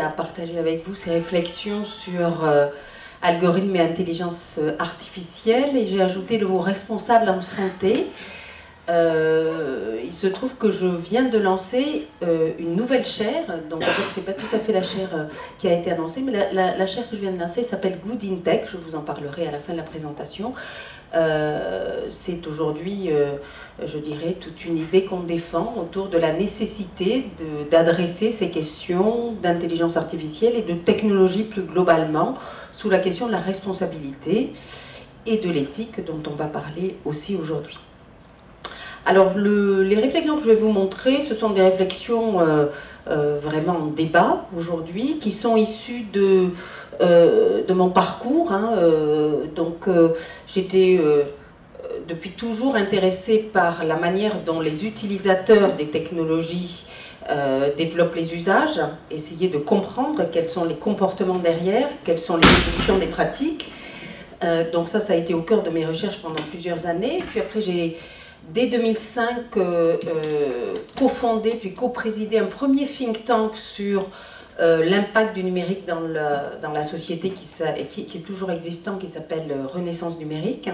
à partager avec vous ces réflexions sur algorithmes et intelligence artificielle, et j'ai ajouté le mot responsable en santé. Il se trouve que je viens de lancer une nouvelle chaire, donc en fait c'est pas tout à fait la chaire qui a été annoncée, mais la chaire que je viens de lancer s'appelle Good in Tech, je vous en parlerai à la fin de la présentation. C'est aujourd'hui, je dirais, toute une idée qu'on défend autour de la nécessité d'adresser ces questions d'intelligence artificielle et de technologie plus globalement sous la question de la responsabilité et de l'éthique dont on va parler aussi aujourd'hui. Alors, les réflexions que je vais vous montrer, ce sont des réflexions vraiment en débat aujourd'hui, qui sont issues de mon parcours. J'étais depuis toujours intéressée par la manière dont les utilisateurs des technologies développent les usages, essayer de comprendre quels sont les comportements derrière, quelles sont les évolutions des pratiques. Donc ça a été au cœur de mes recherches pendant plusieurs années. Puis après, j'ai dès 2005, cofondé puis coprésidé un premier think tank sur l'impact du numérique dans la société qui est toujours existant, qui s'appelle Renaissance numérique.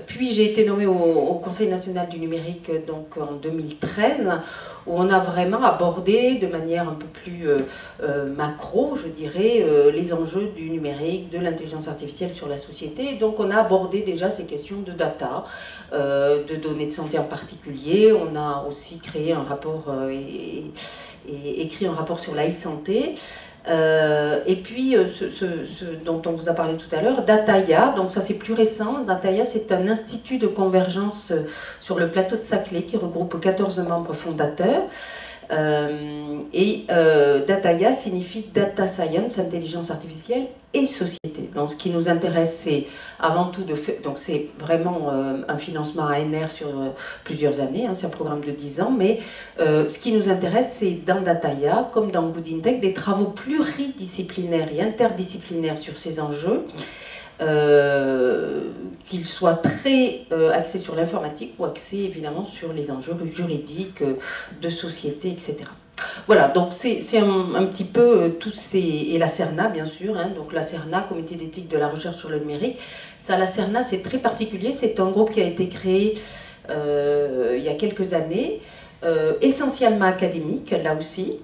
Puis j'ai été nommée au Conseil national du numérique donc en 2013, où on a vraiment abordé de manière un peu plus macro, je dirais, les enjeux du numérique, de l'intelligence artificielle sur la société. Et donc on a abordé déjà ces questions de data, de données de santé en particulier. On a aussi créé un rapport et écrit un rapport sur l'e-santé. Et puis, ce dont on vous a parlé tout à l'heure, Dataya, donc ça c'est plus récent. Dataya, c'est un institut de convergence sur le plateau de Saclay qui regroupe 14 membres fondateurs. Dataya signifie Data Science, intelligence artificielle et société. Donc ce qui nous intéresse, c'est avant tout donc c'est vraiment un financement ANR sur plusieurs années, hein, c'est un programme de 10 ans, mais ce qui nous intéresse, c'est dans Dataya, comme dans Good in Tech, des travaux pluridisciplinaires et interdisciplinaires sur ces enjeux, qu'ils soient très axés sur l'informatique ou axés évidemment sur les enjeux juridiques, de société, etc. Voilà, donc c'est un petit peu tous ces... Et la CERNA, bien sûr, hein, donc la CERNA, Comité d'éthique de la recherche sur le numérique. Ça, la CERNA, c'est très particulier, c'est un groupe qui a été créé il y a quelques années, essentiellement académique, là aussi,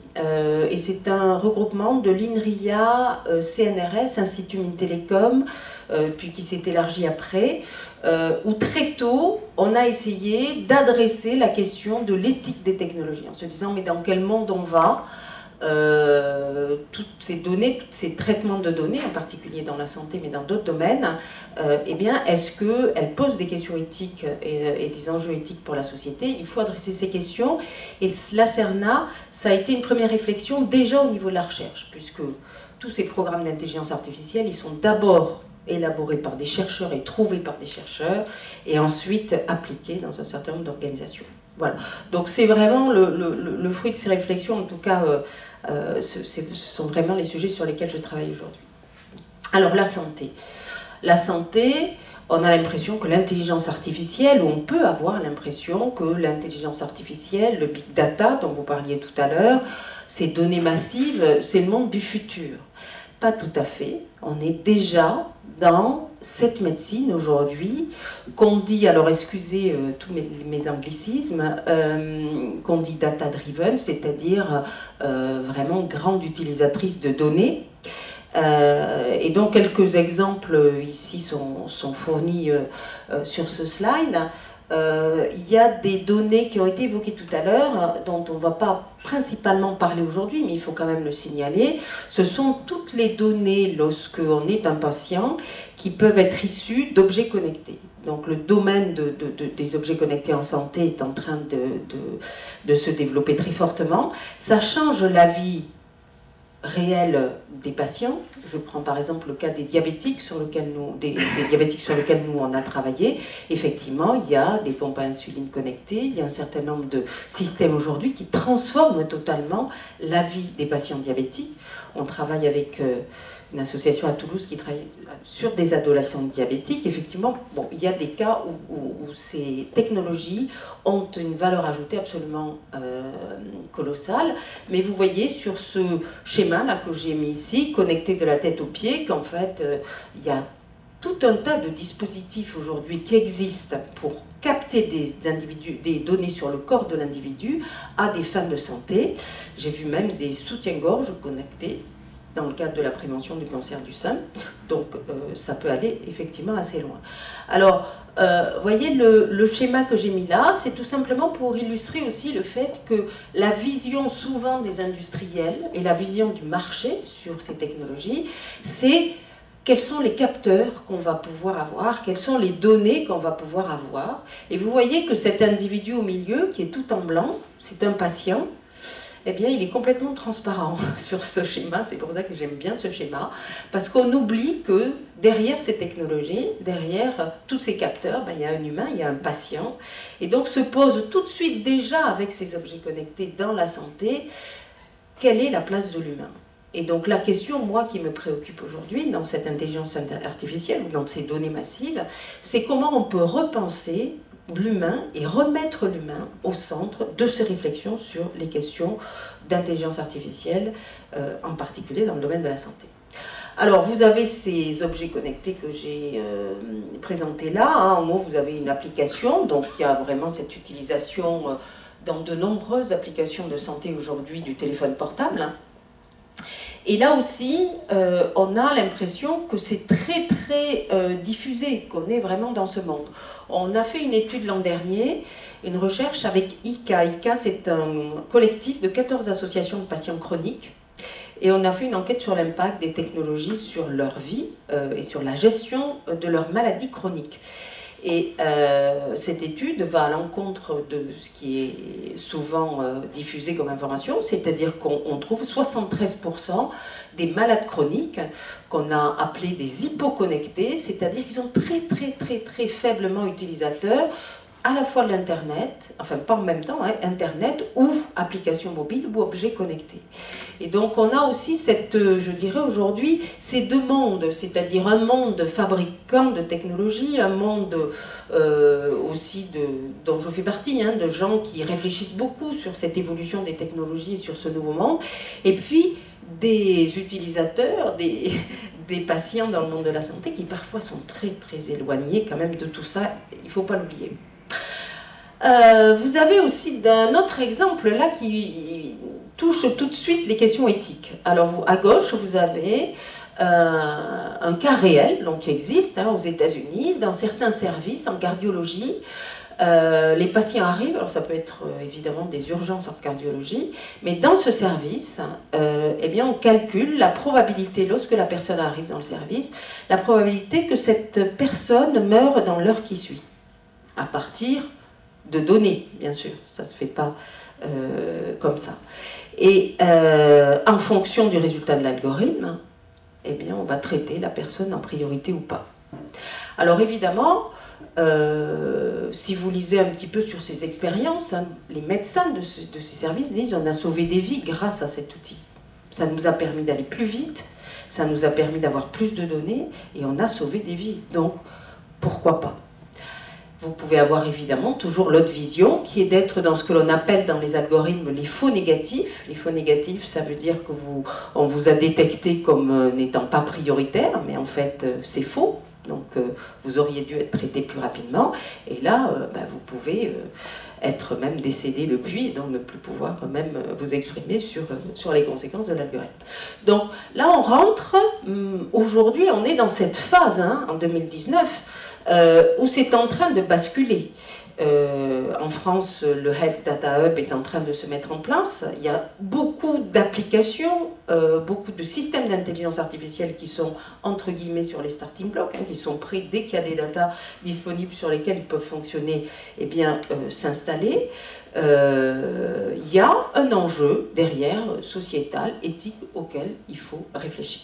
et c'est un regroupement de l'INRIA, CNRS, Institut Mintelecom, puis qui s'est élargi après, où très tôt, on a essayé d'adresser la question de l'éthique des technologies, en se disant, mais dans quel monde on va ? Toutes ces données, tous ces traitements de données, en particulier dans la santé, mais dans d'autres domaines, eh bien, est-ce qu'elles posent des questions éthiques et des enjeux éthiques pour la société? Il faut adresser ces questions. Et la CERNA, ça a été une première réflexion déjà au niveau de la recherche, puisque tous ces programmes d'intelligence artificielle, ils sont d'abord élaborés par des chercheurs et trouvés par des chercheurs, et ensuite appliqués dans un certain nombre d'organisations. Voilà, donc c'est vraiment le fruit de ces réflexions, en tout cas, ce sont vraiment les sujets sur lesquels je travaille aujourd'hui. Alors la santé. La santé, on a l'impression que l'intelligence artificielle, ou on peut avoir l'impression que l'intelligence artificielle, le big data dont vous parliez tout à l'heure, ces données massives, c'est le monde du futur. Pas tout à fait, on est déjà dans cette médecine aujourd'hui, qu'on dit, alors excusez tous mes anglicismes, qu'on dit data-driven, c'est-à-dire vraiment grande utilisatrice de données. Et donc quelques exemples ici sont fournis sur ce slide. Il y a des données qui ont été évoquées tout à l'heure, dont on ne va pas principalement parler aujourd'hui, mais il faut quand même le signaler. Ce sont toutes les données, lorsqu'on est un patient, qui peuvent être issues d'objets connectés. Donc le domaine des objets connectés en santé est en train de se développer très fortement. Ça change la vie réelle des patients. Je prends par exemple le cas des diabétiques sur lesquels des diabétiques sur lesquels nous on a travaillé. Effectivement, il y a des pompes à insuline connectées, il y a un certain nombre de systèmes aujourd'hui qui transforment totalement la vie des patients diabétiques. On travaille avec une association à Toulouse qui travaille sur des adolescents diabétiques. Effectivement, bon, il y a des cas où ces technologies ont une valeur ajoutée absolument colossale. Mais vous voyez sur ce schéma-là que j'ai mis ici, connecté de la tête aux pieds, qu'en fait, il y a tout un tas de dispositifs aujourd'hui qui existent pour capter des données sur le corps de l'individu à des fins de santé. J'ai vu même des soutiens-gorge connectés dans le cadre de la prévention du cancer du sein. Donc ça peut aller effectivement assez loin. Alors, vous voyez, le schéma que j'ai mis là, c'est tout simplement pour illustrer aussi le fait que la vision souvent des industriels et la vision du marché sur ces technologies, c'est quels sont les capteurs qu'on va pouvoir avoir, quelles sont les données qu'on va pouvoir avoir. Et vous voyez que cet individu au milieu, qui est tout en blanc, c'est un patient, eh bien, il est complètement transparent sur ce schéma. C'est pour ça que j'aime bien ce schéma, parce qu'on oublie que derrière ces technologies, derrière tous ces capteurs, ben, il y a un humain, il y a un patient. Et donc se pose tout de suite déjà avec ces objets connectés dans la santé, quelle est la place de l'humain ? Et donc la question, moi, qui me préoccupe aujourd'hui dans cette intelligence artificielle ou dans ces données massives, c'est comment on peut repenser l'humain et remettre l'humain au centre de ces réflexions sur les questions d'intelligence artificielle, en particulier dans le domaine de la santé. Alors, vous avez ces objets connectés que j'ai présentés là. Hein. En gros, vous avez une application, donc il y a vraiment cette utilisation dans de nombreuses applications de santé aujourd'hui du téléphone portable. Hein. Et là aussi, on a l'impression que c'est très très diffusé, qu'on est vraiment dans ce monde. On a fait une étude l'an dernier, une recherche avec ICA. ICA, c'est un collectif de 14 associations de patients chroniques. Et on a fait une enquête sur l'impact des technologies sur leur vie et sur la gestion de leurs maladies chroniques. Et cette étude va à l'encontre de ce qui est souvent diffusé comme information, c'est-à-dire qu'on trouve 73% des malades chroniques qu'on a appelés des hypoconnectés, c'est-à-dire qu'ils sont très très très très faiblement utilisateurs à la fois de l'Internet, enfin pas en même temps, hein, Internet ou applications mobiles ou objets connectés. Et donc on a aussi cette, je dirais aujourd'hui, ces deux mondes, c'est-à-dire un monde fabricant de technologies, un monde aussi dont je fais partie, hein, de gens qui réfléchissent beaucoup sur cette évolution des technologies et sur ce nouveau monde, et puis des utilisateurs, des patients dans le monde de la santé qui parfois sont très très éloignés quand même de tout ça, il ne faut pas l'oublier. Vous avez aussi un autre exemple là qui touche tout de suite les questions éthiques. Alors à gauche, vous avez un cas réel donc, qui existe hein, aux États-Unis, dans certains services en cardiologie. Les patients arrivent, alors ça peut être évidemment des urgences en cardiologie, mais dans ce service, eh bien on calcule la probabilité, lorsque la personne arrive dans le service, la probabilité que cette personne meure dans l'heure qui suit, à partir de données, bien sûr, ça ne se fait pas comme ça. Et en fonction du résultat de l'algorithme, eh bien, on va traiter la personne en priorité ou pas. Alors évidemment, si vous lisez un petit peu sur ces expériences, hein, les médecins de ces services disent on a sauvé des vies grâce à cet outil. Ça nous a permis d'aller plus vite, ça nous a permis d'avoir plus de données et on a sauvé des vies. Donc, pourquoi pas ? Vous pouvez avoir évidemment toujours l'autre vision qui est d'être dans ce que l'on appelle dans les algorithmes les faux négatifs. Les faux négatifs, ça veut dire qu'on vous a détecté comme n'étant pas prioritaire, mais en fait c'est faux. Donc vous auriez dû être traité plus rapidement. Et là, vous pouvez être même décédé depuis, et donc ne plus pouvoir même vous exprimer sur les conséquences de l'algorithme. Donc là, on rentre, aujourd'hui, on est dans cette phase, hein, en 2019, où c'est en train de basculer. En France, le Health Data Hub est en train de se mettre en place. Il y a beaucoup d'applications, beaucoup de systèmes d'intelligence artificielle qui sont entre guillemets sur les starting blocks, hein, qui sont prêts dès qu'il y a des datas disponibles sur lesquelles ils peuvent fonctionner, eh bien s'installer. Il y a un enjeu derrière, sociétal, éthique, auquel il faut réfléchir.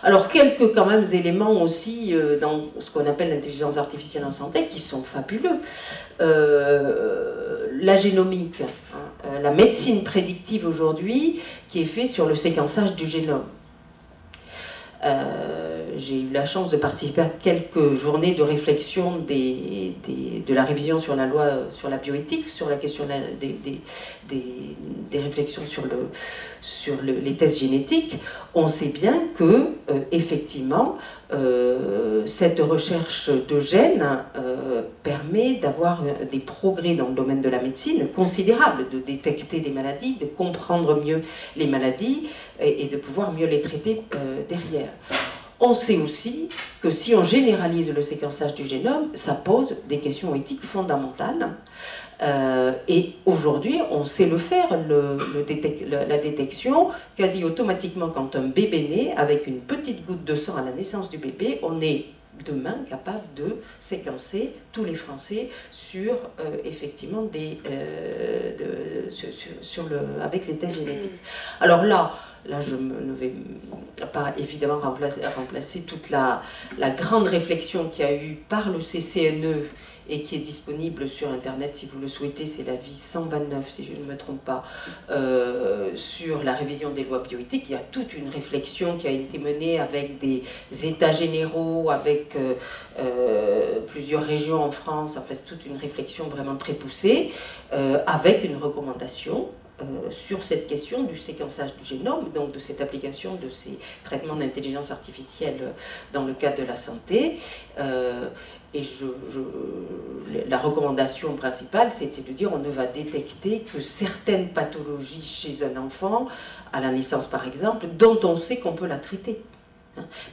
Alors, quelques quand même éléments aussi dans ce qu'on appelle l'intelligence artificielle en santé qui sont fabuleux. La génomique, hein, la médecine prédictive aujourd'hui qui est faite sur le séquençage du génome. J'ai eu la chance de participer à quelques journées de réflexion de la révision sur la loi sur la bioéthique, sur la question des réflexions sur les tests génétiques. On sait bien que, effectivement, cette recherche de gènes permet d'avoir des progrès dans le domaine de la médecine considérables, de détecter des maladies, de comprendre mieux les maladies et de pouvoir mieux les traiter derrière. On sait aussi que si on généralise le séquençage du génome, ça pose des questions éthiques fondamentales. Et aujourd'hui, on sait le faire, la détection, quasi automatiquement quand un bébé naît, avec une petite goutte de sang à la naissance du bébé, on est demain capable de séquencer tous les Français sur effectivement avec les tests génétiques. Alors là, je ne vais pas évidemment remplacer toute la grande réflexion qu'il y a eu par le CCNE et qui est disponible sur Internet si vous le souhaitez, c'est l'avis 129 si je ne me trompe pas, sur la révision des lois bioéthiques. Il y a toute une réflexion qui a été menée avec des états généraux, avec plusieurs régions en France, enfin c'est toute une réflexion vraiment très poussée, avec une recommandation sur cette question du séquençage du génome, donc de cette application de ces traitements d'intelligence artificielle dans le cadre de la santé. Et la recommandation principale, c'était de dire on ne va détecter que certaines pathologies chez un enfant, à la naissance par exemple, dont on sait qu'on peut la traiter.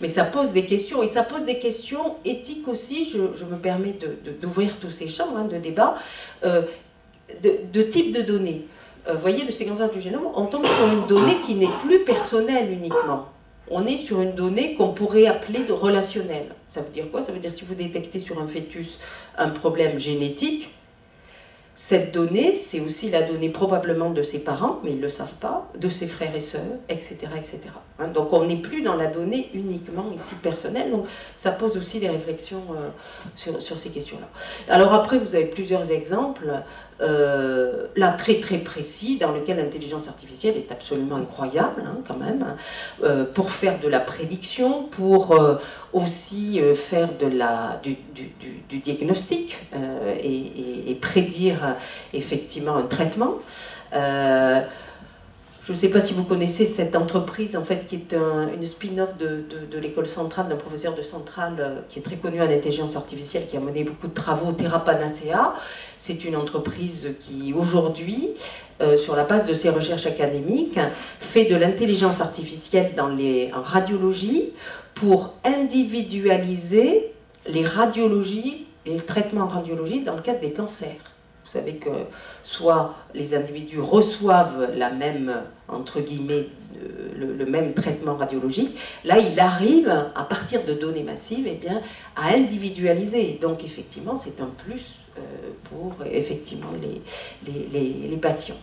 Mais ça pose des questions, et ça pose des questions éthiques aussi, je me permets d'ouvrir tous ces champs de débat, de type de données. Vous voyez, le séquençage du génome, on tombe sur une donnée qui n'est plus personnelle uniquement. On est sur une donnée qu'on pourrait appeler de relationnelle. Ça veut dire quoi? Ça veut dire si vous détectez sur un fœtus un problème génétique, cette donnée, c'est aussi la donnée probablement de ses parents, mais ils ne le savent pas, de ses frères et sœurs, etc. etc. Donc on n'est plus dans la donnée uniquement ici personnelle, donc ça pose aussi des réflexions sur ces questions-là. Alors après, vous avez plusieurs exemples, là très très précis, dans lequel l'intelligence artificielle est absolument incroyable quand même, pour faire de la prédiction, pour aussi faire du diagnostic et prédire effectivement un traitement. Je ne sais pas si vous connaissez cette entreprise, en fait, qui est une spin-off de l'école centrale, d'un professeur de centrale qui est très connu en intelligence artificielle, qui a mené beaucoup de travaux, Terra Panacea. C'est une entreprise qui, aujourd'hui, sur la base de ses recherches académiques, fait de l'intelligence artificielle en radiologie pour individualiser les radiologies, les traitements en radiologie dans le cadre des cancers. Vous savez que soit les individus reçoivent la même, entre guillemets, le même traitement radiologique, là il arrive, à partir de données massives, eh bien, à individualiser. Donc effectivement, c'est un plus pour effectivement les patients.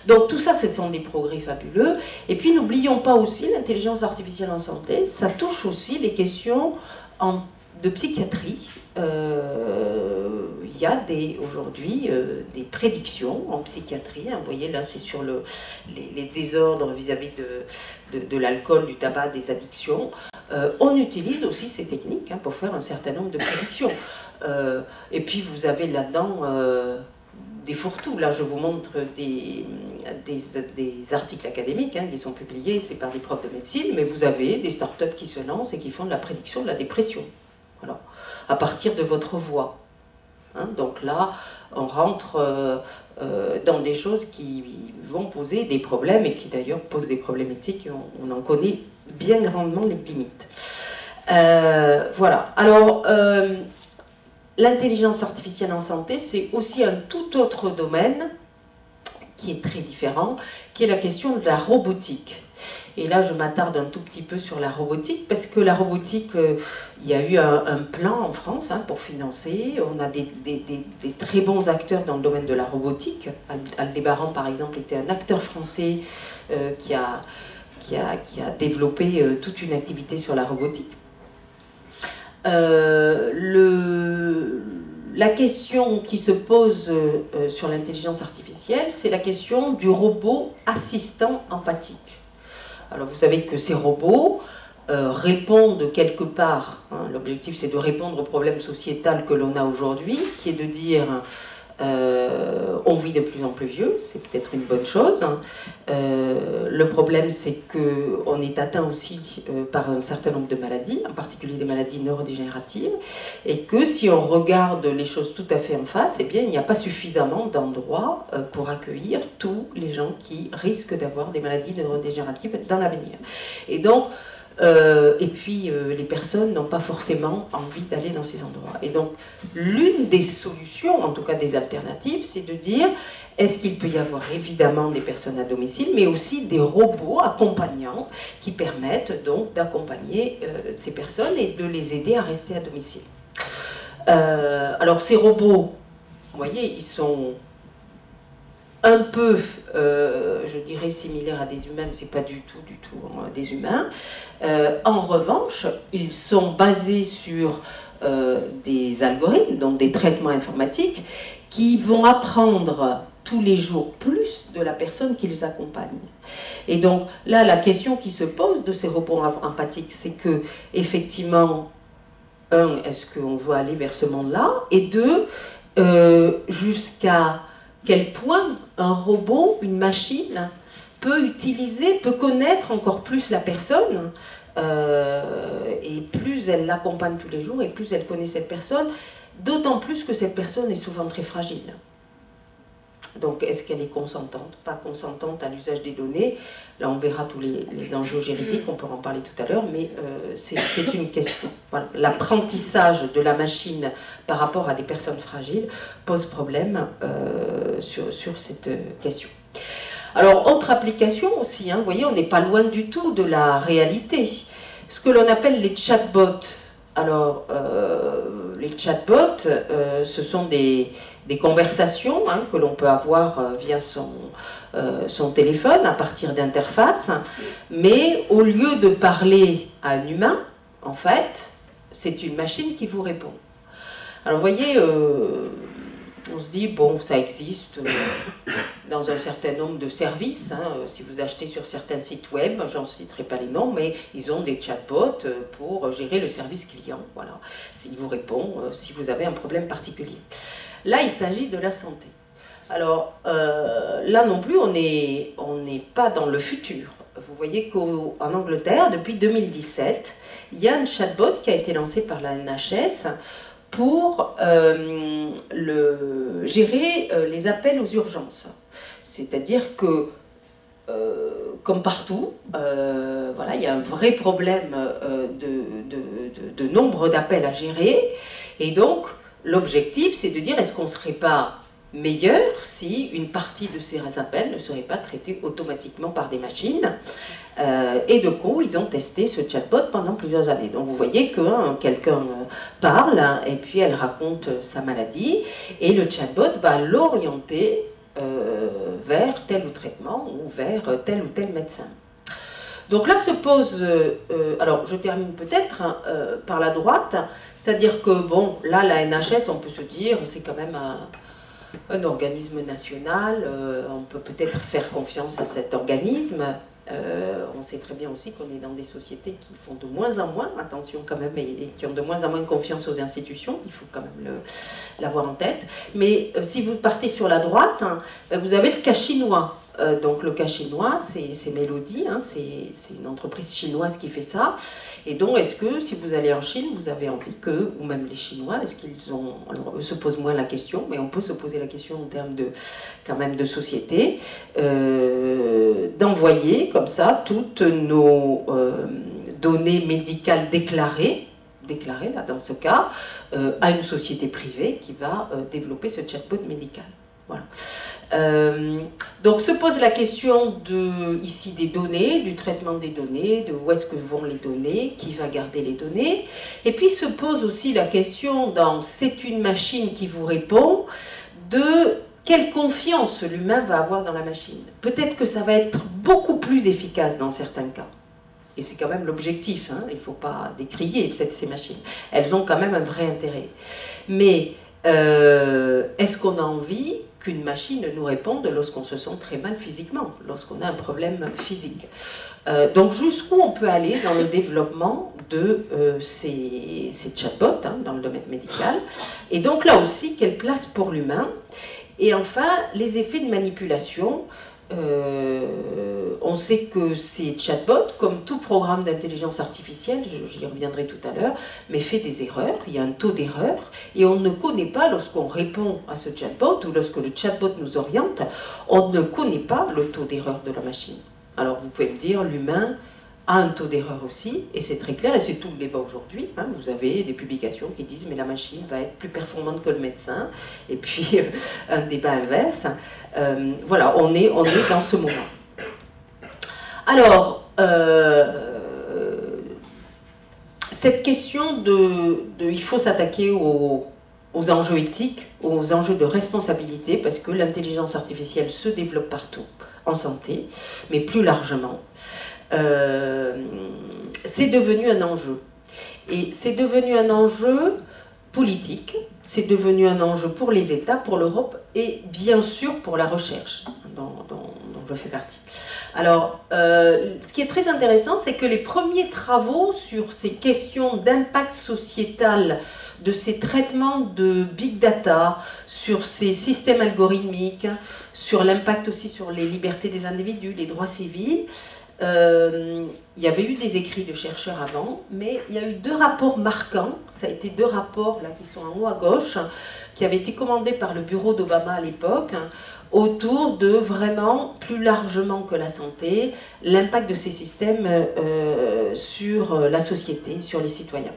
Donc tout ça, ce sont des progrès fabuleux. Et puis n'oublions pas aussi l'intelligence artificielle en santé, ça touche aussi les questions de psychiatrie. Il y a aujourd'hui des prédictions en psychiatrie. Vous voyez, là, c'est sur les désordres vis-à-vis de l'alcool, du tabac, des addictions. On utilise aussi ces techniques pour faire un certain nombre de prédictions. Et puis, vous avez là-dedans des fourre-tout. Là, je vous montre des articles académiques qui sont publiés, c'est par des profs de médecine, mais vous avez des startups qui se lancent et qui font de la prédiction de la dépression. Voilà. À partir de votre voix. Donc là, on rentre dans des choses qui vont poser des problèmes et qui d'ailleurs posent des problématiques éthiques. On en connaît bien grandement les limites. Voilà. Alors, l'intelligence artificielle en santé, c'est aussi un tout autre domaine qui est très différent, qui est la question de la robotique. Et là, je m'attarde un tout petit peu sur la robotique, parce que la robotique, il y a eu un plan en France pour financer. On a des très bons acteurs dans le domaine de la robotique. Aldébaran, par exemple, était un acteur français qui a développé toute une activité sur la robotique. La question qui se pose sur l'intelligence artificielle, c'est la question du robot assistant empathique. Alors vous savez que ces robots répondent quelque part, hein, l'objectif c'est de répondre au problème sociétal que l'on a aujourd'hui, qui est de dire on vit de plus en plus vieux, c'est peut-être une bonne chose. Le problème, c'est qu'on est atteint aussi par un certain nombre de maladies, en particulier des maladies neurodégénératives, et que si on regarde les choses tout à fait en face, eh bien, il n'y a pas suffisamment d'endroits pour accueillir tous les gens qui risquent d'avoir des maladies neurodégénératives dans l'avenir. Et donc, et puis les personnes n'ont pas forcément envie d'aller dans ces endroits. Et donc l'une des solutions, en tout cas des alternatives, c'est de dire est-ce qu'il peut y avoir évidemment des personnes à domicile, mais aussi des robots accompagnants qui permettent donc d'accompagner ces personnes et de les aider à rester à domicile. Alors ces robots, vous voyez, ils sont un peu, je dirais, similaires à des humains, mais c'est pas du tout des humains. En revanche, ils sont basés sur des algorithmes, donc des traitements informatiques, qui vont apprendre tous les jours plus de la personne qui les accompagne. Et donc là, la question qui se pose de ces robots empathiques, c'est que, effectivement, un, est-ce qu'on veut aller vers ce monde-là? Et deux, jusqu'à quel point un robot, une machine, peut connaître encore plus la personne, et plus elle l'accompagne tous les jours, et plus elle connaît cette personne, d'autant plus que cette personne est souvent très fragile. Donc, est-ce qu'elle est consentante, pas consentante à l'usage des données? Là, on verra tous les enjeux juridiques, on pourra en parler tout à l'heure, mais c'est une question. Voilà. L'apprentissage de la machine par rapport à des personnes fragiles pose problème sur cette question. Alors, autre application aussi, hein, vous voyez, on n'est pas loin du tout de la réalité. Ce que l'on appelle les chatbots. Alors, les chatbots, ce sont des conversations hein, que l'on peut avoir via son téléphone à partir d'interfaces, mais au lieu de parler à un humain, en fait, c'est une machine qui vous répond. Alors, vous voyez, on se dit, bon, ça existe dans un certain nombre de services. Hein, si vous achetez sur certains sites web, j'en citerai pas les noms, mais ils ont des chatbots pour gérer le service client. Voilà, il vous répond si vous avez un problème particulier. Là, il s'agit de la santé. Alors, là non plus, on n'est pas dans le futur. Vous voyez qu'en Angleterre, depuis 2017, il y a un chatbot qui a été lancé par la NHS pour gérer les appels aux urgences. C'est-à-dire que, comme partout, voilà, il y a un vrai problème de nombre d'appels à gérer. Et donc, l'objectif, c'est de dire, est-ce qu'on ne serait pas meilleur si une partie de ces appels ne serait pas traitée automatiquement par des machines. Et de coup, ils ont testé ce chatbot pendant plusieurs années. Donc vous voyez que quelqu'un parle et puis elle raconte sa maladie et le chatbot va l'orienter vers tel ou traitement ou vers tel ou tel médecin. Donc là se pose, alors je termine peut-être par la droite, c'est-à-dire que bon, là la NHS, on peut se dire, c'est quand même un organisme national, on peut peut-être faire confiance à cet organisme. On sait très bien aussi qu'on est dans des sociétés qui font de moins en moins, attention quand même, et qui ont de moins en moins confiance aux institutions, il faut quand même l'avoir en tête. Mais si vous partez sur la droite, hein, vous avez le cas chinois. Donc le cas chinois, c'est Mélodie, hein, c'est une entreprise chinoise qui fait ça. Et donc, est-ce que si vous allez en Chine, vous avez envie que, ou même les Chinois, est-ce qu'ils ont, alors eux se posent moins la question, mais on peut se poser la question en termes de, quand même, de société, d'envoyer comme ça toutes nos données médicales déclarées là dans ce cas, à une société privée qui va développer ce chatbot médical. Voilà. Donc se pose la question ici des données, du traitement des données, de où est-ce que vont les données, qui va garder les données. Et puis se pose aussi la question dans c'est une machine qui vous répond, de quelle confiance l'humain va avoir dans la machine. Peut-être que ça va être beaucoup plus efficace dans certains cas. Et c'est quand même l'objectif, hein, il ne faut pas décrier ces machines. Elles ont quand même un vrai intérêt. Mais est-ce qu'on a envie qu'une machine nous réponde lorsqu'on se sent très mal physiquement, lorsqu'on a un problème physique? Donc jusqu'où on peut aller dans le développement de ces chatbots dans le domaine médical. Et donc là aussi, quelle place pour l'humain? Et enfin, les effets de manipulation. On sait que ces chatbots, comme tout programme d'intelligence artificielle, j'y reviendrai tout à l'heure, mais fait des erreurs, il y a un taux d'erreur, et on ne connaît pas, lorsqu'on répond à ce chatbot, ou lorsque le chatbot nous oriente, on ne connaît pas le taux d'erreur de la machine. Alors vous pouvez me dire, l'humain a un taux d'erreur aussi, et c'est très clair, et c'est tout le débat aujourd'hui. Vous avez des publications qui disent mais la machine va être plus performante que le médecin, et puis un débat inverse. Voilà, on est dans ce moment. Alors, cette question il faut s'attaquer aux enjeux éthiques, aux enjeux de responsabilité, parce que l'intelligence artificielle se développe partout, en santé, mais plus largement. C'est devenu un enjeu. Et c'est devenu un enjeu politique, c'est devenu un enjeu pour les États, pour l'Europe et bien sûr pour la recherche, dont je fais partie. Alors, ce qui est très intéressant, c'est que les premiers travaux sur ces questions d'impact sociétal, de ces traitements de big data, sur ces systèmes algorithmiques, sur l'impact aussi sur les libertés des individus, les droits civils, il y avait eu des écrits de chercheurs avant, mais il y a eu 2 rapports marquants. Ça a été 2 rapports là, qui sont en haut à gauche, qui avaient été commandés par le bureau d'Obama à l'époque, autour de vraiment, plus largement que la santé, l'impact de ces systèmes sur la société, sur les citoyens.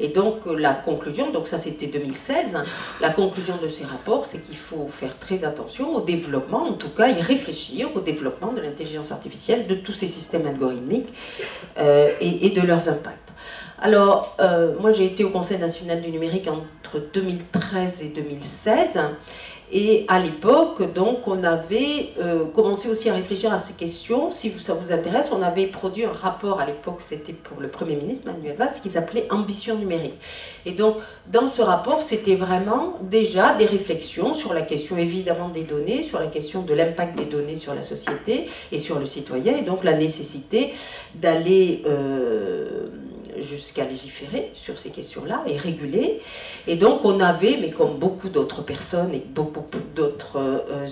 Et donc la conclusion, donc ça c'était 2016, la conclusion de ces rapports, c'est qu'il faut faire très attention au développement, en tout cas y réfléchir au développement de l'intelligence artificielle, de tous ces systèmes algorithmiques et de leurs impacts. Alors, moi j'ai été au Conseil national du numérique entre 2013 et 2016, et à l'époque, donc, on avait commencé aussi à réfléchir à ces questions. Si ça vous intéresse, on avait produit un rapport, à l'époque, c'était pour le Premier ministre, Manuel Valls, qui s'appelait « Ambition numérique ». Et donc, dans ce rapport, c'était vraiment déjà des réflexions sur la question, évidemment, des données, sur la question de l'impact des données sur la société et sur le citoyen, et donc la nécessité d'aller jusqu'à légiférer sur ces questions-là et réguler. Et donc on avait, mais comme beaucoup d'autres personnes et beaucoup d'autres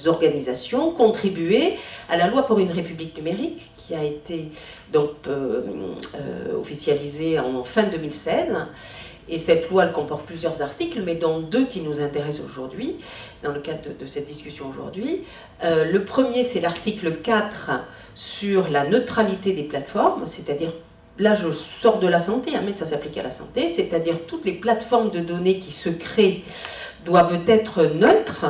organisations, contribué à la loi pour une république numérique qui a été donc officialisée en fin 2016. Et cette loi, elle comporte plusieurs articles, mais dont 2 qui nous intéressent aujourd'hui, dans le cadre de cette discussion aujourd'hui. Le premier, c'est l'article 4 sur la neutralité des plateformes, c'est-à-dire là je sors de la santé, mais ça s'applique à la santé, c'est-à-dire toutes les plateformes de données qui se créent doivent être neutres.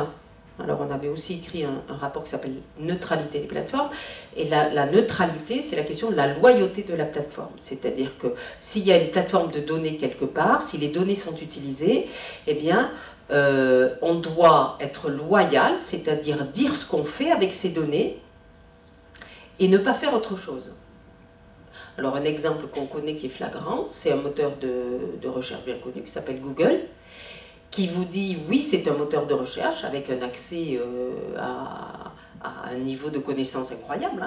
Alors on avait aussi écrit un rapport qui s'appelle « Neutralité des plateformes », et la neutralité, c'est la question de la loyauté de la plateforme. C'est-à-dire que s'il y a une plateforme de données quelque part, si les données sont utilisées, eh bien, on doit être loyal, c'est-à-dire dire ce qu'on fait avec ces données, et ne pas faire autre chose. Alors un exemple qu'on connaît qui est flagrant, c'est un moteur de recherche bien connu qui s'appelle Google, qui vous dit oui c'est un moteur de recherche avec un accès à un niveau de connaissance incroyable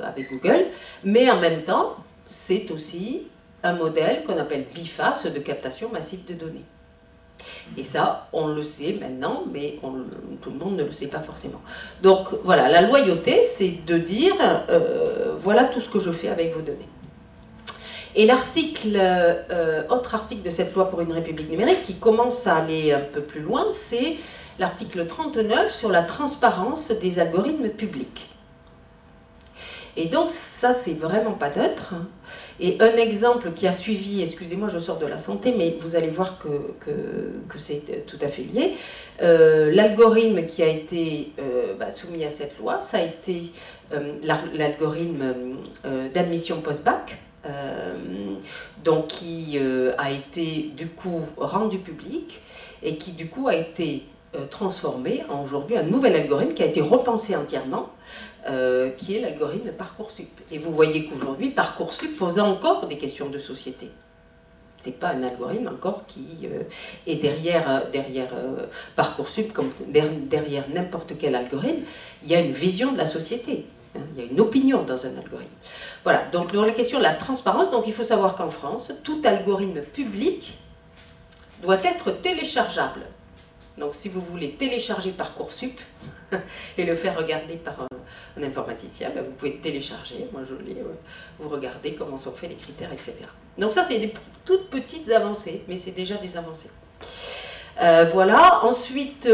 avec Google, mais en même temps c'est aussi un modèle qu'on appelle BIFAS de captation massive de données. Et ça, on le sait maintenant, mais tout le monde ne le sait pas forcément. Donc voilà, la loyauté, c'est de dire voilà tout ce que je fais avec vos données. Et l'article, autre article de cette loi pour une république numérique qui commence à aller un peu plus loin, c'est l'article 39 sur la transparence des algorithmes publics. Et donc ça, c'est vraiment pas neutre. Et un exemple qui a suivi, excusez-moi, je sors de la santé, mais vous allez voir que c'est tout à fait lié. L'algorithme qui a été soumis à cette loi, ça a été l'algorithme d'admission post-bac, donc qui a été du coup rendu public et qui du coup a été transformé en aujourd'hui un nouvel algorithme qui a été repensé entièrement, qui est l'algorithme Parcoursup. Et vous voyez qu'aujourd'hui Parcoursup pose encore des questions de société. C'est pas un algorithme encore qui est derrière Parcoursup, comme derrière n'importe quel algorithme, il y a une vision de la société. Il y a une opinion dans un algorithme. Voilà, donc dans la question de la transparence, donc il faut savoir qu'en France, tout algorithme public doit être téléchargeable. Donc si vous voulez télécharger Parcoursup et le faire regarder par un informaticien, ben, vous pouvez télécharger, moi je l'ai, vous regardez comment sont faits les critères, etc. Donc ça c'est des toutes petites avancées, mais c'est déjà des avancées. Voilà, ensuite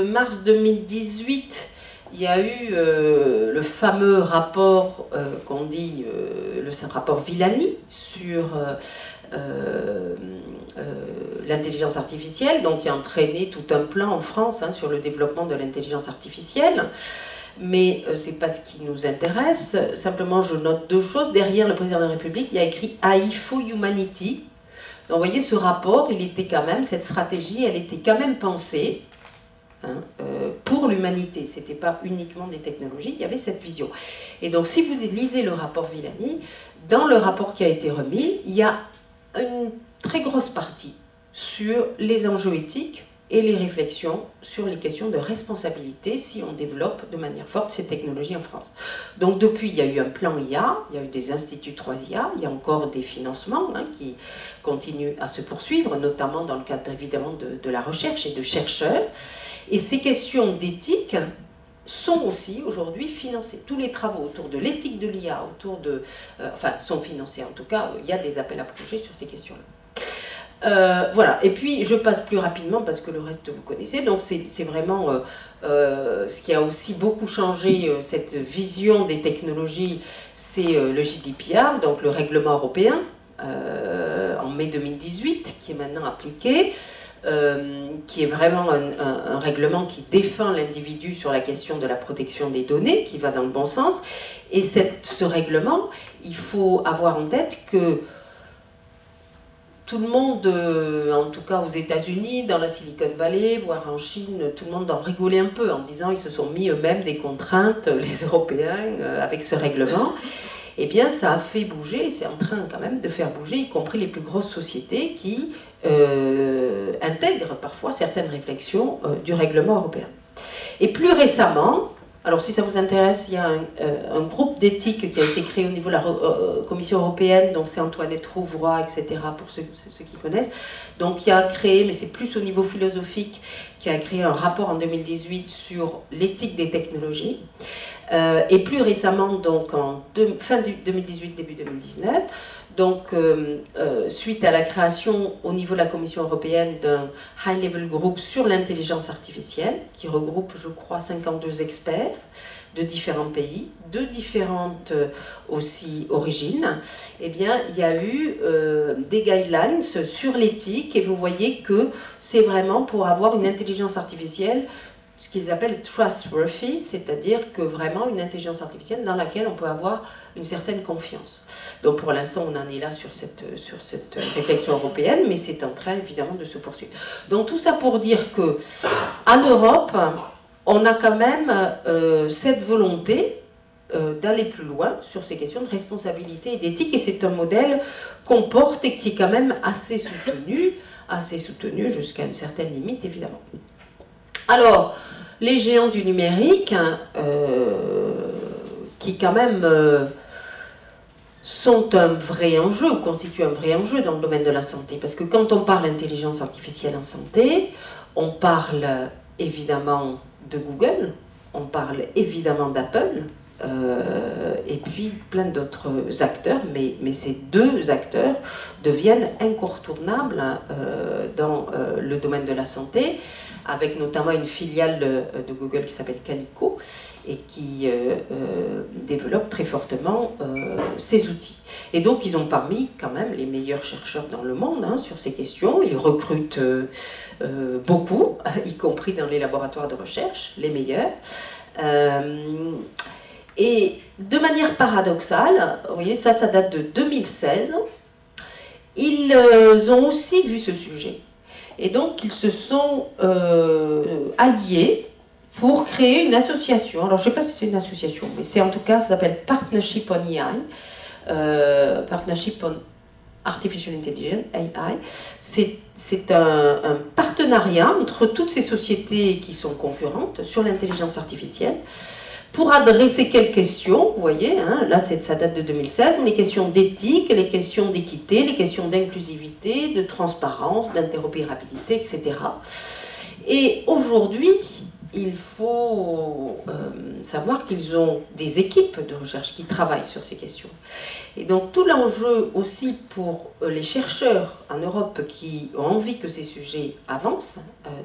mars 2018, il y a eu le fameux rapport qu'on dit, le rapport Villani sur l'intelligence artificielle, donc qui a entraîné tout un plan en France hein, sur le développement de l'intelligence artificielle. Mais ce n'est pas ce qui nous intéresse. Simplement, je note deux choses. Derrière le président de la République, il y a écrit AI for Humanity. Donc, vous voyez, ce rapport, il était quand même, cette stratégie, elle était quand même pensée hein, pour l'humanité. Ce n'était pas uniquement des technologies, il y avait cette vision. Et donc, si vous lisez le rapport Villani, dans le rapport qui a été remis, il y a une très grosse partie sur les enjeux éthiques et les réflexions sur les questions de responsabilité si on développe de manière forte ces technologies en France. Donc depuis, il y a eu un plan IA, il y a eu des instituts 3IA, il y a encore des financements hein, qui continuent à se poursuivre, notamment dans le cadre évidemment de la recherche et de chercheurs. Et ces questions d'éthique sont aussi aujourd'hui financées. Tous les travaux autour de l'éthique de l'IA, enfin, sont financés en tout cas, il y a des appels à projets sur ces questions-là. Voilà, et puis je passe plus rapidement parce que le reste vous connaissez, donc c'est vraiment ce qui a aussi beaucoup changé cette vision des technologies, c'est le GDPR, donc le règlement européen, en mai 2018, qui est maintenant appliqué, qui est vraiment un règlement qui défend l'individu sur la question de la protection des données, qui va dans le bon sens, et ce règlement, il faut avoir en tête que tout le monde, en tout cas aux États-Unis, dans la Silicon Valley, voire en Chine, tout le monde en rigolait un peu en disant ils se sont mis eux-mêmes des contraintes, les Européens, avec ce règlement. Eh bien, ça a fait bouger, c'est en train quand même de faire bouger, y compris les plus grosses sociétés qui intègrent parfois certaines réflexions du règlement européen. Et plus récemment, alors si ça vous intéresse, il y a un groupe d'éthique qui a été créé au niveau de la Commission européenne, donc c'est Antoinette Rouvroy, etc., pour ceux qui connaissent, donc qui a créé, mais c'est plus au niveau philosophique, qui a créé un rapport en 2018 sur l'éthique des technologies, et plus récemment, donc fin 2018, début 2019, donc, suite à la création au niveau de la Commission européenne d'un high-level group sur l'intelligence artificielle, qui regroupe, je crois, 52 experts de différents pays, de différentes aussi origines, eh bien, il y a eu des guidelines sur l'éthique, et vous voyez que c'est vraiment pour avoir une intelligence artificielle ce qu'ils appellent trustworthy, c'est-à-dire que vraiment une intelligence artificielle dans laquelle on peut avoir une certaine confiance. Donc pour l'instant, on en est là sur cette réflexion européenne, mais c'est en train évidemment de se poursuivre. Donc tout ça pour dire que en Europe, on a quand même cette volonté d'aller plus loin sur ces questions de responsabilité et d'éthique, et c'est un modèle qu'on porte et qui est quand même assez soutenu jusqu'à une certaine limite évidemment. Alors, les géants du numérique, qui quand même sont un vrai enjeu, ou constituent un vrai enjeu dans le domaine de la santé, parce que quand on parle d'intelligence artificielle en santé, on parle évidemment de Google, on parle évidemment d'Apple, et puis plein d'autres acteurs, mais ces deux acteurs deviennent incontournables dans le domaine de la santé, avec notamment une filiale de Google qui s'appelle Calico et qui développe très fortement ces outils. Et donc ils ont parmi quand même les meilleurs chercheurs dans le monde hein, sur ces questions. Ils recrutent beaucoup, y compris dans les laboratoires de recherche, les meilleurs. Et de manière paradoxale, vous voyez, ça date de 2016, ils ont aussi vu ce sujet. Et donc, ils se sont alliés pour créer une association. Alors, je ne sais pas si c'est une association, mais c'est en tout cas, ça s'appelle Partnership on AI, Partnership on Artificial Intelligence, AI. C'est un partenariat entre toutes ces sociétés qui sont concurrentes sur l'intelligence artificielle pour adresser quelles questions, vous voyez, hein, là ça date de 2016, mais les questions d'éthique, les questions d'équité, les questions d'inclusivité, de transparence, d'interopérabilité, etc. Et aujourd'hui, il faut savoir qu'ils ont des équipes de recherche qui travaillent sur ces questions. Et donc tout l'enjeu aussi pour les chercheurs en Europe qui ont envie que ces sujets avancent,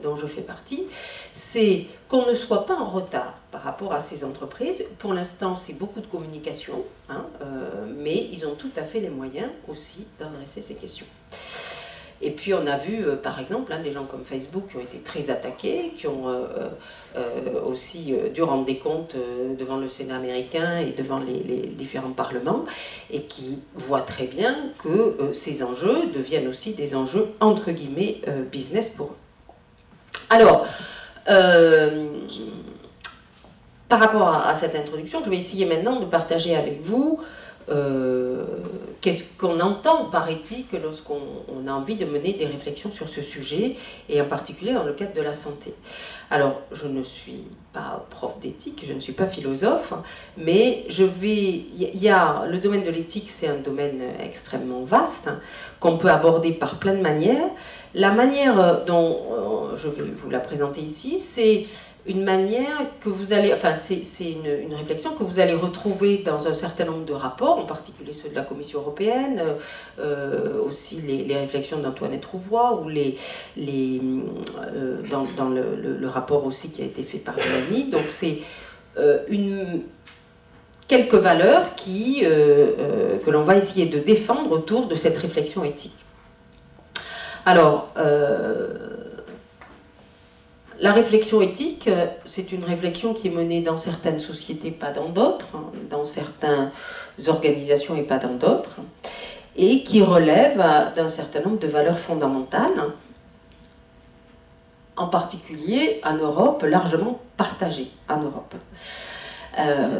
dont je fais partie, c'est qu'on ne soit pas en retard par rapport à ces entreprises. Pour l'instant, c'est beaucoup de communication, hein, mais ils ont tout à fait les moyens aussi d'adresser ces questions. Et puis on a vu, par exemple, hein, des gens comme Facebook qui ont été très attaqués, qui ont aussi dû rendre des comptes devant le Sénat américain et devant les différents parlements, et qui voient très bien que ces enjeux deviennent aussi des enjeux, entre guillemets, business pour eux. Alors, par rapport à cette introduction, je vais essayer maintenant de partager avec vous qu'est-ce qu'on entend par éthique lorsqu'on a envie de mener des réflexions sur ce sujet, et en particulier dans le cadre de la santé. Alors, je ne suis pas prof d'éthique, je ne suis pas philosophe, mais le domaine de l'éthique, c'est un domaine extrêmement vaste, qu'on peut aborder par plein de manières. La manière dont je vais vous la présenter ici, c'est une manière que vous allez, enfin c'est une réflexion que vous allez retrouver dans un certain nombre de rapports, en particulier ceux de la Commission européenne, aussi les réflexions d'Antoinette Rouvroy, ou dans le rapport aussi qui a été fait par Mélanie. Donc c'est quelques valeurs que l'on va essayer de défendre autour de cette réflexion éthique. Alors, la réflexion éthique, c'est une réflexion qui est menée dans certaines sociétés, pas dans d'autres, dans certaines organisations et pas dans d'autres, et qui relève d'un certain nombre de valeurs fondamentales, en particulier en Europe, largement partagées en Europe.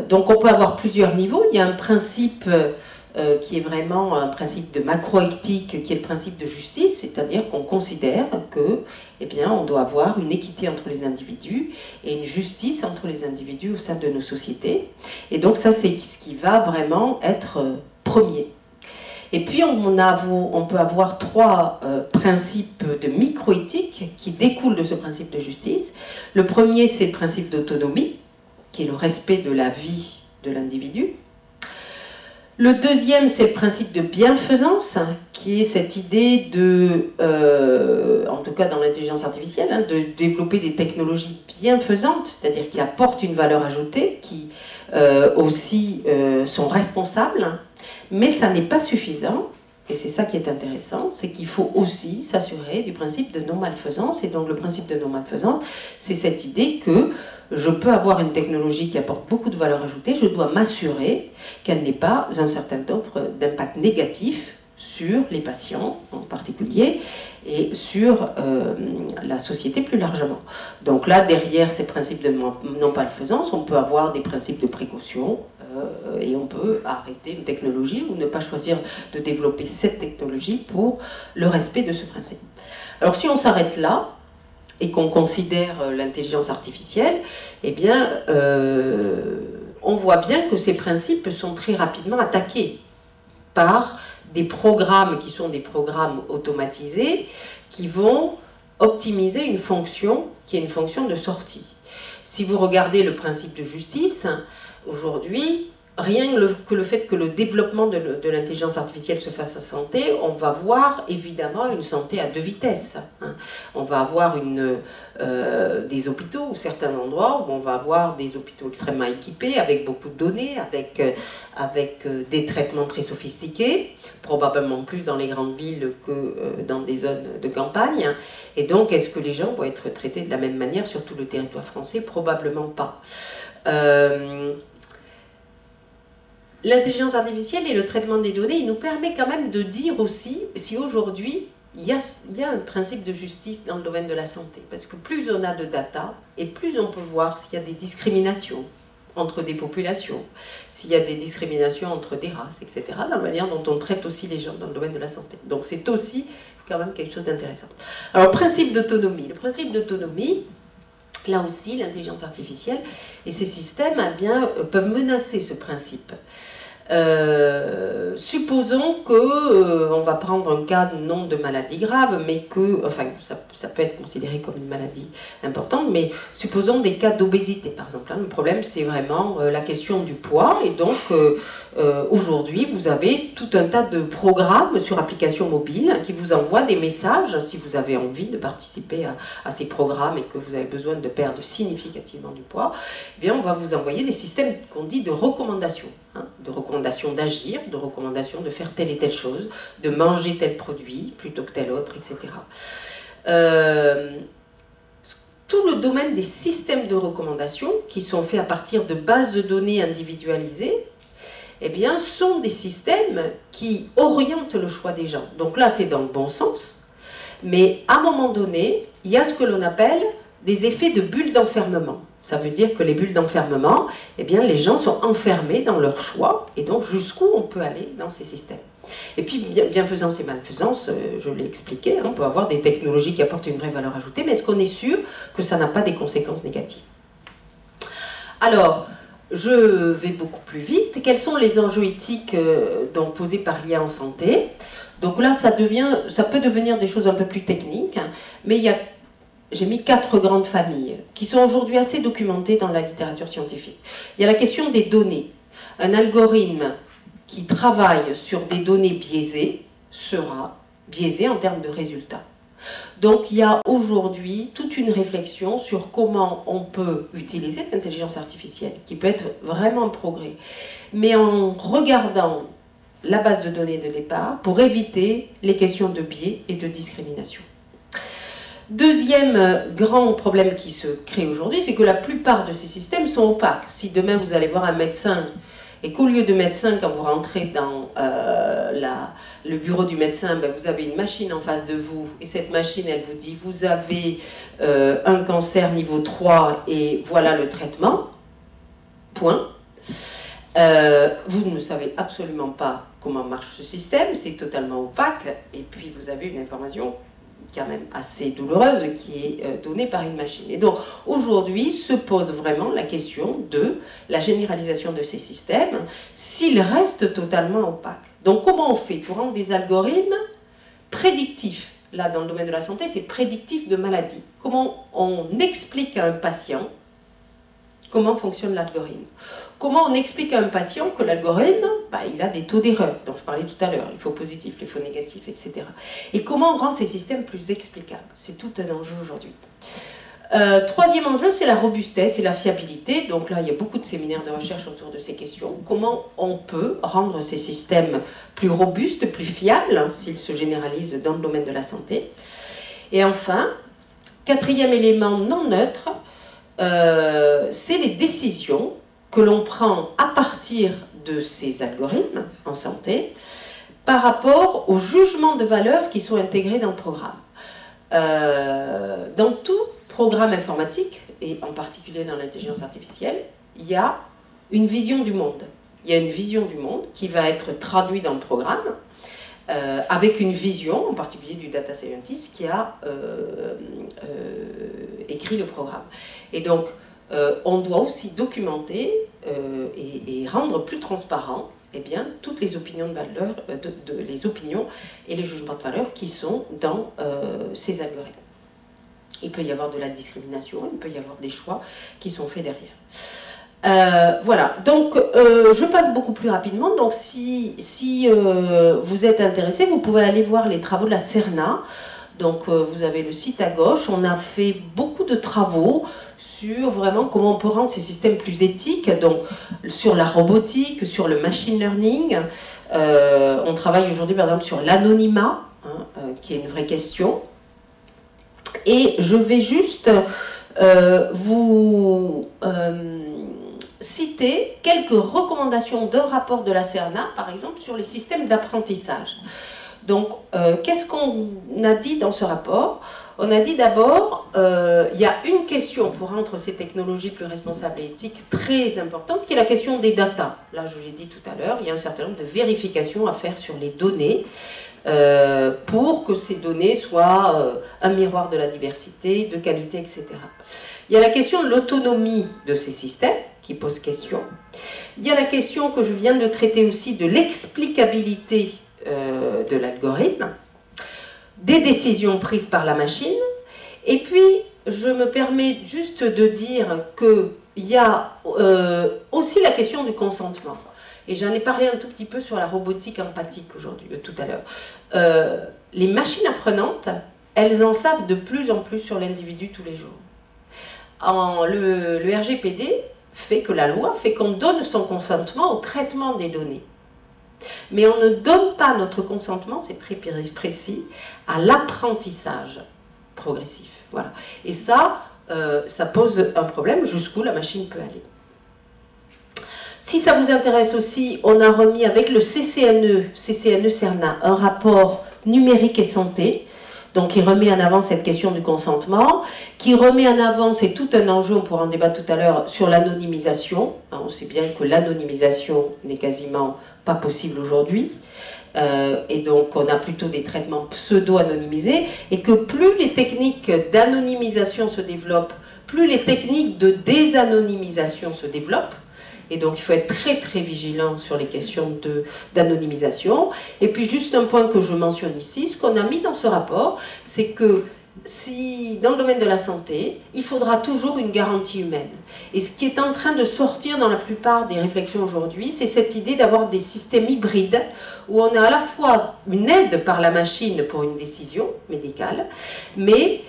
Donc on peut avoir plusieurs niveaux. Il y a un principe qui est vraiment un principe de macroéthique, qui est le principe de justice, c'est-à-dire qu'on considère que, eh bien, on doit avoir une équité entre les individus et une justice entre les individus au sein de nos sociétés. Et donc ça, c'est ce qui va vraiment être premier. Et puis on peut avoir trois principes de microéthique qui découlent de ce principe de justice. Le premier, c'est le principe d'autonomie, qui est le respect de la vie de l'individu. Le deuxième, c'est le principe de bienfaisance, qui est cette idée de, en tout cas dans l'intelligence artificielle, hein, de développer des technologies bienfaisantes, c'est-à-dire qui apportent une valeur ajoutée, qui aussi sont responsables, mais ça n'est pas suffisant. Et c'est ça qui est intéressant, c'est qu'il faut aussi s'assurer du principe de non-malfaisance. Et donc le principe de non-malfaisance, c'est cette idée que je peux avoir une technologie qui apporte beaucoup de valeur ajoutée, je dois m'assurer qu'elle n'ait pas un certain nombre d'impacts négatifs sur les patients en particulier, et sur la société plus largement. Donc là, derrière ces principes de non-malfaisance, on peut avoir des principes de précaution, et on peut arrêter une technologie ou ne pas choisir de développer cette technologie pour le respect de ce principe. Alors si on s'arrête là, et qu'on considère l'intelligence artificielle, eh bien, on voit bien que ces principes sont très rapidement attaqués par des programmes qui sont des programmes automatisés qui vont optimiser une fonction qui est une fonction de sortie. Si vous regardez le principe de justice, aujourd'hui, rien que le fait que le développement de l'intelligence artificielle se fasse en santé, on va voir évidemment une santé à deux vitesses. Hein. On va avoir des hôpitaux, ou certains endroits où on va avoir des hôpitaux extrêmement équipés, avec beaucoup de données, avec des traitements très sophistiqués, probablement plus dans les grandes villes que dans des zones de campagne. Et donc, est-ce que les gens vont être traités de la même manière sur tout le territoire français? Probablement pas. L'intelligence artificielle et le traitement des données, il nous permet quand même de dire aussi si aujourd'hui il y a un principe de justice dans le domaine de la santé. Parce que plus on a de data, et plus on peut voir s'il y a des discriminations entre des populations, s'il y a des discriminations entre des races, etc., dans la manière dont on traite aussi les gens dans le domaine de la santé. Donc c'est aussi quand même quelque chose d'intéressant. Alors, principe d'autonomie. Le principe d'autonomie, Là aussi, l'intelligence artificielle et ces systèmes eh bien, peuvent menacer ce principe. Supposons que, on va prendre un cas non de maladie grave, mais que, enfin, ça peut être considéré comme une maladie importante, mais supposons des cas d'obésité, par exemple. Hein. Le problème, c'est vraiment la question du poids, et donc, aujourd'hui, vous avez tout un tas de programmes sur application mobile qui vous envoient des messages, si vous avez envie de participer à ces programmes et que vous avez besoin de perdre significativement du poids, eh bien, on va vous envoyer des systèmes qu'on dit de recommandation. Hein, de recommandations d'agir, de recommandations de faire telle et telle chose, de manger tel produit plutôt que tel autre, etc. Tout le domaine des systèmes de recommandation, qui sont faits à partir de bases de données individualisées, eh bien, sont des systèmes qui orientent le choix des gens. Donc là, c'est dans le bon sens, mais à un moment donné, il y a ce que l'on appelle des effets de bulles d'enfermement. Ça veut dire que les bulles d'enfermement, eh bien, les gens sont enfermés dans leur choix, et donc jusqu'où on peut aller dans ces systèmes. Et puis, bienfaisance et malfaisance, je l'ai expliqué, hein, on peut avoir des technologies qui apportent une vraie valeur ajoutée, mais est-ce qu'on est sûr que ça n'a pas des conséquences négatives? Alors, je vais beaucoup plus vite. Quels sont les enjeux éthiques donc, posés par l'IA en santé? Donc là, ça peut devenir des choses un peu plus techniques, hein, mais j'ai mis 4 grandes familles qui sont aujourd'hui assez documentées dans la littérature scientifique. Il y a la question des données. Un algorithme qui travaille sur des données biaisées sera biaisé en termes de résultats. Donc il y a aujourd'hui toute une réflexion sur comment on peut utiliser l'intelligence artificielle, qui peut être vraiment un progrès, mais en regardant la base de données de départ pour éviter les questions de biais et de discrimination. Deuxième grand problème qui se crée aujourd'hui, c'est que la plupart de ces systèmes sont opaques. Si demain vous allez voir un médecin et qu'au lieu de médecin, quand vous rentrez dans le bureau du médecin, ben, vous avez une machine en face de vous et cette machine, elle vous dit vous avez un cancer niveau 3 et voilà le traitement, point. Vous ne savez absolument pas comment marche ce système, c'est totalement opaque et puis vous avez une information quand même assez douloureuse qui est donnée par une machine. Et donc aujourd'hui se pose vraiment la question de la généralisation de ces systèmes s'ils restent totalement opaques. Donc comment on fait pour rendre des algorithmes prédictifs? Là dans le domaine de la santé c'est prédictif de maladie. Comment on explique à un patient comment fonctionne l'algorithme? Comment on explique à un patient que l'algorithme, bah, il a des taux d'erreur, dont je parlais tout à l'heure, les faux positifs, les faux négatifs, etc. Et comment on rend ces systèmes plus explicables? C'est tout un enjeu aujourd'hui. Troisième enjeu, c'est la robustesse et la fiabilité. Donc là, il y a beaucoup de séminaires de recherche autour de ces questions. Comment on peut rendre ces systèmes plus robustes, plus fiables, s'ils se généralisent dans le domaine de la santé? Et enfin, quatrième élément non neutre, c'est les décisions que l'on prend à partir de ces algorithmes en santé par rapport aux jugements de valeur qui sont intégrés dans le programme. Dans tout programme informatique, et en particulier dans l'intelligence artificielle, il y a une vision du monde. Il y a une vision du monde qui va être traduite dans le programme avec une vision, en particulier du data scientist qui a écrit le programme. Et donc, on doit aussi documenter et rendre plus transparent eh bien, toutes les opinions de valeur, les opinions et les jugements de valeur qui sont dans ces algorithmes. Il peut y avoir de la discrimination, il peut y avoir des choix qui sont faits derrière. Voilà, donc je passe beaucoup plus rapidement. Donc si vous êtes intéressé, vous pouvez aller voir les travaux de la CERNA. Donc vous avez le site à gauche. On a fait beaucoup de travaux sur vraiment comment on peut rendre ces systèmes plus éthiques, donc sur la robotique, sur le machine learning. On travaille aujourd'hui par exemple sur l'anonymat, hein, qui est une vraie question. Et je vais juste vous citer quelques recommandations d'un rapport de la CERNA, par exemple, sur les systèmes d'apprentissage. Donc, qu'est-ce qu'on a dit dans ce rapport? On a dit d'abord, il y a une question pour rendre ces technologies plus responsables et éthiques très importante, qui est la question des data. Là, je l'ai dit tout à l'heure, il y a un certain nombre de vérifications à faire sur les données, pour que ces données soient un miroir de la diversité, de qualité, etc. Il y a la question de l'autonomie de ces systèmes, qui pose question. Il y a la question que je viens de traiter aussi de l'explicabilité de l'algorithme, des décisions prises par la machine, et puis je me permets juste de dire qu'il y a aussi la question du consentement. Et j'en ai parlé un tout petit peu sur la robotique empathique aujourd'hui, tout à l'heure. Les machines apprenantes, elles en savent de plus en plus sur l'individu tous les jours. Le RGPD fait que la loi fait qu'on donne son consentement au traitement des données. Mais on ne donne pas notre consentement, c'est très précis, à l'apprentissage progressif. Voilà. Et ça, ça pose un problème, jusqu'où la machine peut aller. Si ça vous intéresse aussi, on a remis avec le CCNE-CERNA un rapport numérique et santé, donc qui remet en avant cette question du consentement, qui remet en avant, c'est tout un enjeu, on pourra en débattre tout à l'heure, sur l'anonymisation. On sait bien que l'anonymisation n'est quasiment pas possible aujourd'hui, et donc on a plutôt des traitements pseudo-anonymisés, et que plus les techniques d'anonymisation se développent, plus les techniques de désanonymisation se développent. Et donc il faut être très très vigilant sur les questions d'anonymisation. Et puis juste un point que je mentionne ici, ce qu'on a mis dans ce rapport, c'est que si dans le domaine de la santé, il faudra toujours une garantie humaine. Et ce qui est en train de sortir dans la plupart des réflexions aujourd'hui, c'est cette idée d'avoir des systèmes hybrides où on a à la fois une aide par la machine pour une décision médicale, mais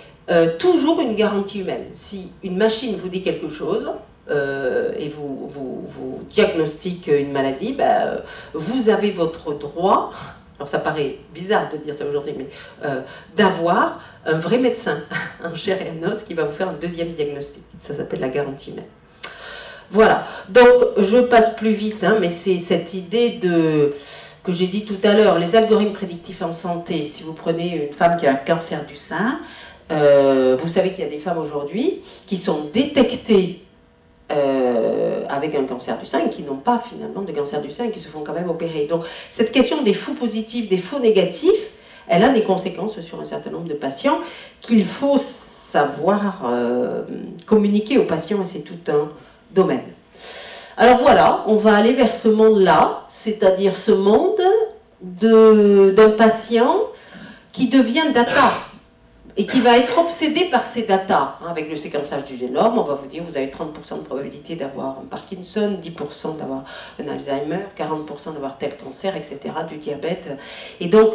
toujours une garantie humaine. Si une machine vous dit quelque chose, et vous diagnostique une maladie, ben, vous avez votre droit, alors ça paraît bizarre de dire ça aujourd'hui, mais d'avoir un vrai médecin, en chair et en os, qui va vous faire un deuxième diagnostic. Ça s'appelle la garantie humaine. Voilà, donc je passe plus vite, hein, mais c'est cette idée que j'ai dit tout à l'heure, les algorithmes prédictifs en santé. Si vous prenez une femme qui a un cancer du sein, vous savez qu'il y a des femmes aujourd'hui qui sont détectées avec un cancer du sein et qui n'ont pas finalement de cancer du sein et qui se font quand même opérer. Donc cette question des faux positifs, des faux négatifs, elle a des conséquences sur un certain nombre de patients qu'il faut savoir communiquer aux patients, et c'est tout un domaine. Alors voilà, on va aller vers ce monde-là, c'est-à-dire ce monde d'un patient qui devient data et qui va être obsédé par ces datas. Avec le séquençage du génome, on va vous dire vous avez 30% de probabilité d'avoir un Parkinson, 10% d'avoir un Alzheimer, 40% d'avoir tel cancer, etc., du diabète. Et donc,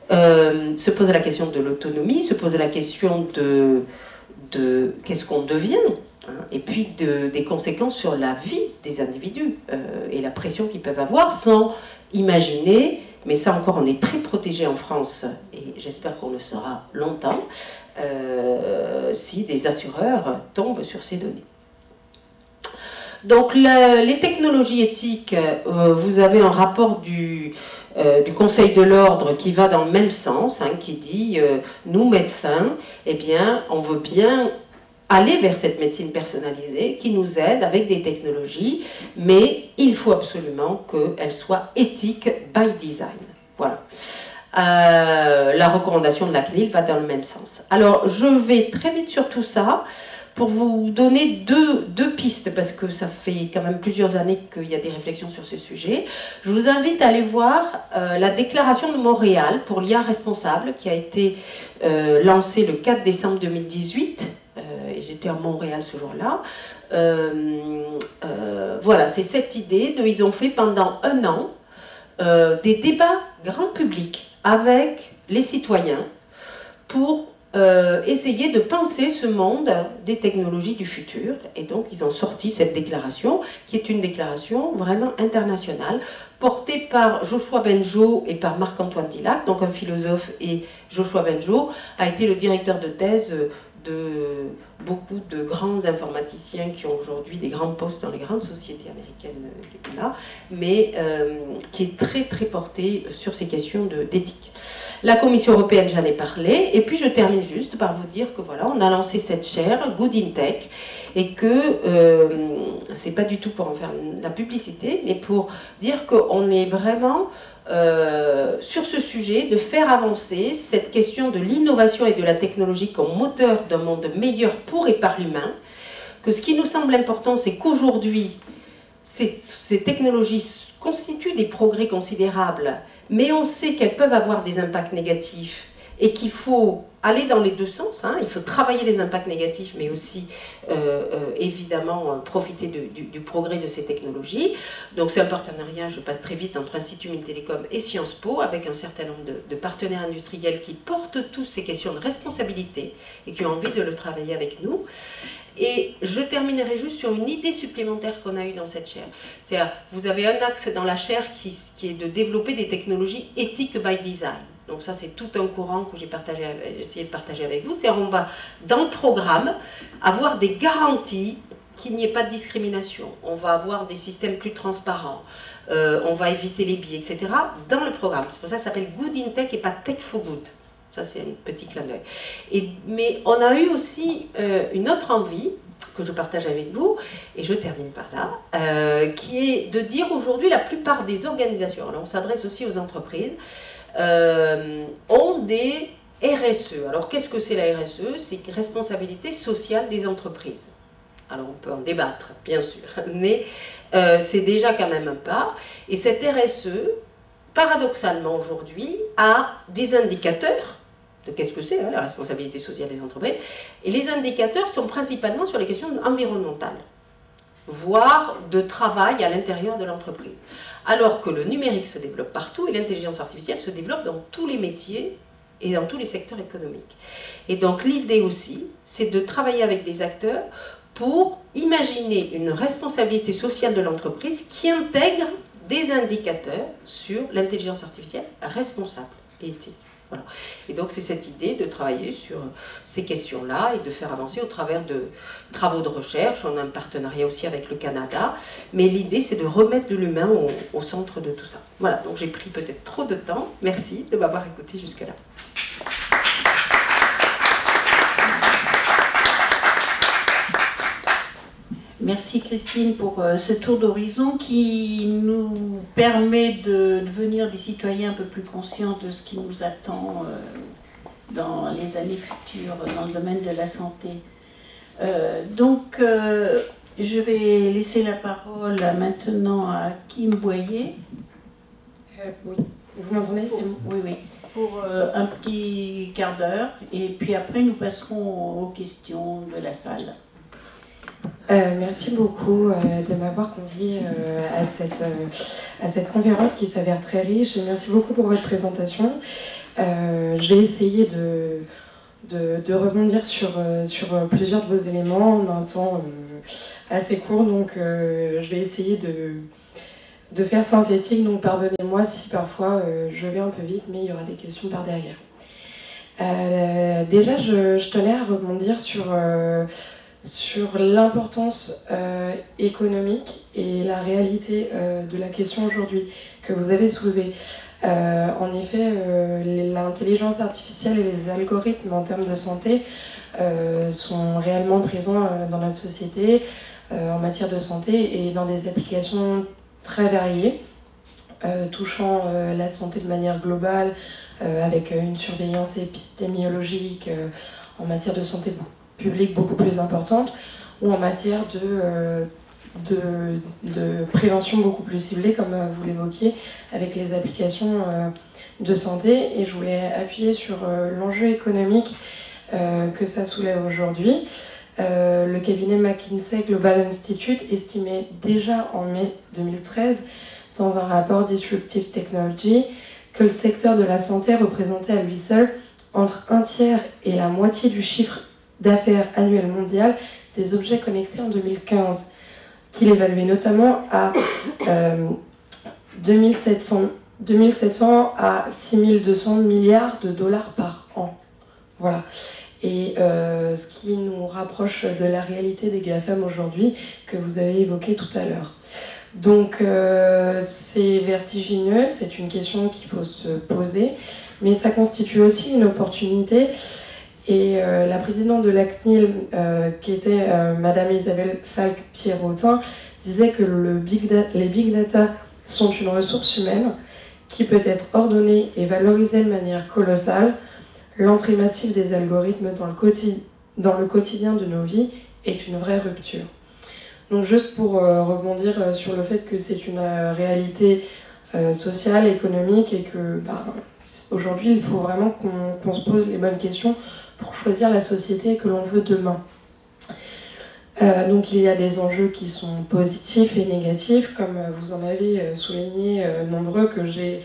se pose la question de l'autonomie, se pose la question de qu'est-ce qu'on devient, hein, et puis des conséquences sur la vie des individus et la pression qu'ils peuvent avoir, sans imaginer, mais ça encore on est très protégé en France, et j'espère qu'on le sera longtemps, si des assureurs tombent sur ces données. Donc les technologies éthiques, vous avez un rapport du Conseil de l'Ordre qui va dans le même sens, hein, qui dit nous médecins, eh bien, on veut bien aller vers cette médecine personnalisée qui nous aide avec des technologies, mais il faut absolument qu'elle soit éthique by design. Voilà. La recommandation de la CNIL va dans le même sens. Alors, je vais très vite sur tout ça pour vous donner deux pistes, parce que ça fait quand même plusieurs années qu'il y a des réflexions sur ce sujet. Je vous invite à aller voir la déclaration de Montréal pour l'IA responsable, qui a été lancée le 4 décembre 2018, et j'étais à Montréal ce jour-là. Voilà, c'est cette idée ils ont fait pendant un an des débats grand public avec les citoyens pour essayer de penser ce monde des technologies du futur. Et donc ils ont sorti cette déclaration, qui est une déclaration vraiment internationale, portée par Joshua Bengio et par Marc-Antoine Tillac, donc un philosophe, et Joshua Bengio a été le directeur de thèse de beaucoup de grands informaticiens qui ont aujourd'hui des grands postes dans les grandes sociétés américaines, là, mais qui est très très porté sur ces questions d'éthique. La Commission européenne, j'en ai parlé, et puis je termine juste par vous dire que voilà, on a lancé cette chaire Good in Tech, et que c'est pas du tout pour en faire la publicité, mais pour dire qu'on est vraiment sur ce sujet, de faire avancer cette question de l'innovation et de la technologie comme moteur d'un monde meilleur pour et par l'humain, que ce qui nous semble important, c'est qu'aujourd'hui, ces technologies constituent des progrès considérables, mais on sait qu'elles peuvent avoir des impacts négatifs et qu'il faut aller dans les deux sens, hein. Il faut travailler les impacts négatifs, mais aussi évidemment profiter du progrès de ces technologies. Donc c'est un partenariat, je passe très vite, entre Institut Mines-Télécom et Sciences Po, avec un certain nombre de partenaires industriels qui portent tous ces questions de responsabilité et qui ont envie de le travailler avec nous. Et je terminerai juste sur une idée supplémentaire qu'on a eue dans cette chaire. C'est-à-dire, vous avez un axe dans la chaire qui est de développer des technologies éthiques by design. Donc ça, c'est tout un courant que j'ai essayé de partager avec vous. C'est-à-dire, on va, dans le programme, avoir des garanties qu'il n'y ait pas de discrimination. On va avoir des systèmes plus transparents. On va éviter les biais, etc. dans le programme. C'est pour ça que ça s'appelle Good in Tech et pas Tech for Good. Ça, c'est un petit clin d'œil. Mais on a eu aussi une autre envie que je partage avec vous, et je termine par là, qui est de dire aujourd'hui la plupart des organisations, alors on s'adresse aussi aux entreprises, ont des RSE. Alors qu'est-ce que c'est la RSE? C'est responsabilité sociale des entreprises. Alors on peut en débattre, bien sûr, mais c'est déjà quand même un pas. Et cette RSE, paradoxalement aujourd'hui, a des indicateurs de qu'est-ce que c'est, hein, la responsabilité sociale des entreprises. Et les indicateurs sont principalement sur les questions environnementales, voire de travail à l'intérieur de l'entreprise. Alors que le numérique se développe partout et l'intelligence artificielle se développe dans tous les métiers et dans tous les secteurs économiques. Et donc l'idée aussi, c'est de travailler avec des acteurs pour imaginer une responsabilité sociale de l'entreprise qui intègre des indicateurs sur l'intelligence artificielle responsable et éthique. Voilà. Et donc c'est cette idée de travailler sur ces questions-là et de faire avancer au travers de travaux de recherche. On a un partenariat aussi avec le Canada, mais l'idée c'est de remettre de l'humain au centre de tout ça. Voilà, donc j'ai pris peut-être trop de temps. Merci de m'avoir écouté jusque-là. Merci Christine pour ce tour d'horizon qui nous permet de devenir des citoyens un peu plus conscients de ce qui nous attend dans les années futures dans le domaine de la santé. Je vais laisser la parole maintenant à Kim Boyer. Oui, vous m'entendez? C'est bon? Oui, oui. Pour un petit quart d'heure et puis après nous passerons aux questions de la salle. Merci beaucoup de m'avoir conviée à cette conférence qui s'avère très riche. Et merci beaucoup pour votre présentation. Je vais essayer de rebondir sur plusieurs de vos éléments en un temps assez court. Donc je vais essayer de faire synthétique. Donc pardonnez-moi si parfois je vais un peu vite, mais il y aura des questions par derrière. Déjà, je tenais à rebondir sur l'importance économique et la réalité de la question aujourd'hui que vous avez soulevée. En effet, l'intelligence artificielle et les algorithmes en termes de santé sont réellement présents dans notre société en matière de santé et dans des applications très variées, touchant la santé de manière globale, avec une surveillance épistémiologique en matière de santé publique beaucoup plus importante, ou en matière de prévention beaucoup plus ciblée, comme vous l'évoquiez, avec les applications de santé. Et je voulais appuyer sur l'enjeu économique que ça soulève aujourd'hui. Le cabinet McKinsey Global Institute estimait déjà en mai 2013, dans un rapport Disruptive Technology, que le secteur de la santé représentait à lui seul entre un tiers et la moitié du chiffre d'affaires annuel mondial des objets connectés en 2015, qu'il évaluait notamment à 2700 à 6200 milliards de dollars par an. Voilà. et ce qui nous rapproche de la réalité des GAFAM aujourd'hui, que vous avez évoqué tout à l'heure. Donc c'est vertigineux, c'est une question qu'il faut se poser, mais ça constitue aussi une opportunité. Et la présidente de la CNIL, qui était Madame Isabelle Falk-Pierrotin, disait que les big data sont une ressource humaine qui peut être ordonnée et valorisée de manière colossale. L'entrée massive des algorithmes dans le quotidien de nos vies est une vraie rupture. Donc juste pour rebondir sur le fait que c'est une réalité sociale, économique, et que aujourd'hui il faut vraiment qu'on se pose les bonnes questions pour choisir la société que l'on veut demain. Donc il y a des enjeux qui sont positifs et négatifs, comme vous en avez souligné nombreux que j'ai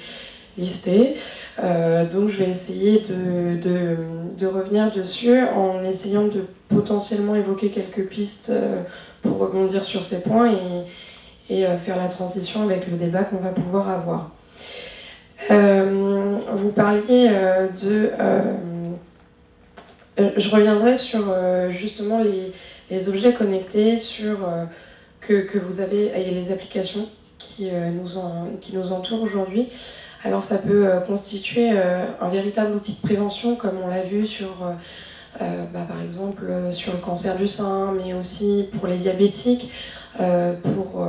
listés. Donc je vais essayer de revenir dessus en essayant de potentiellement évoquer quelques pistes pour rebondir sur ces points et faire la transition avec le débat qu'on va pouvoir avoir. Vous parliez je reviendrai sur justement les objets connectés que vous avez et les applications qui nous entourent aujourd'hui. Alors ça peut constituer un véritable outil de prévention, comme on l'a vu par exemple sur le cancer du sein, mais aussi pour les diabétiques, pour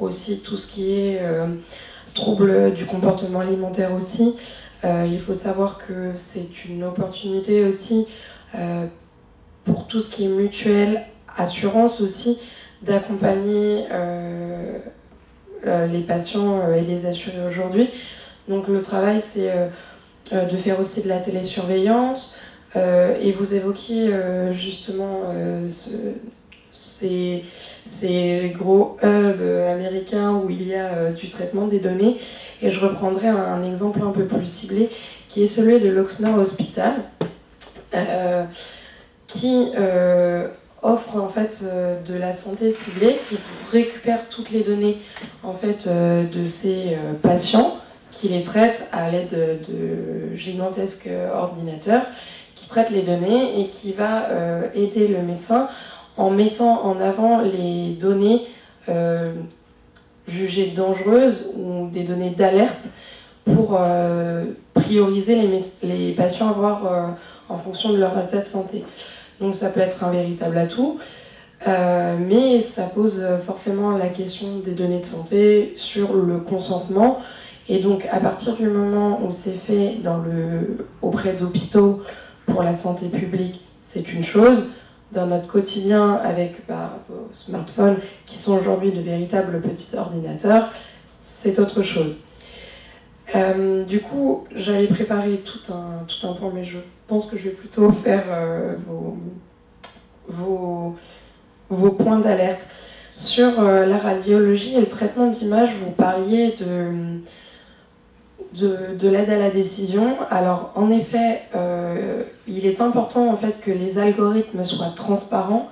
aussi tout ce qui est troubles du comportement alimentaire aussi. Il faut savoir que c'est une opportunité aussi pour tout ce qui est mutuelle, assurance aussi, d'accompagner les patients et les assurés aujourd'hui. Donc le travail, c'est de faire aussi de la télésurveillance, et vous évoquiez justement ces gros hubs américains où il y a du traitement des données, et je reprendrai un exemple un peu plus ciblé qui est celui de l'Oxnard Hospital, qui offre en fait de la santé ciblée, qui récupère toutes les données en fait de ces patients, qui les traite à l'aide de gigantesques ordinateurs, qui traite les données et qui va aider le médecin en mettant en avant les données jugées dangereuses ou des données d'alerte pour prioriser les patients à voir en fonction de leur état de santé. Donc ça peut être un véritable atout, mais ça pose forcément la question des données de santé sur le consentement. Et donc à partir du moment où c'est fait auprès d'hôpitaux pour la santé publique, c'est une chose. Dans notre quotidien avec vos smartphones qui sont aujourd'hui de véritables petits ordinateurs, c'est autre chose. Du coup, j'avais préparé tout un point, mais je pense que je vais plutôt faire vos points d'alerte. Sur la radiologie et le traitement d'image, vous parliez de l'aide à la décision. Alors, en effet, il est important en fait, que les algorithmes soient transparents.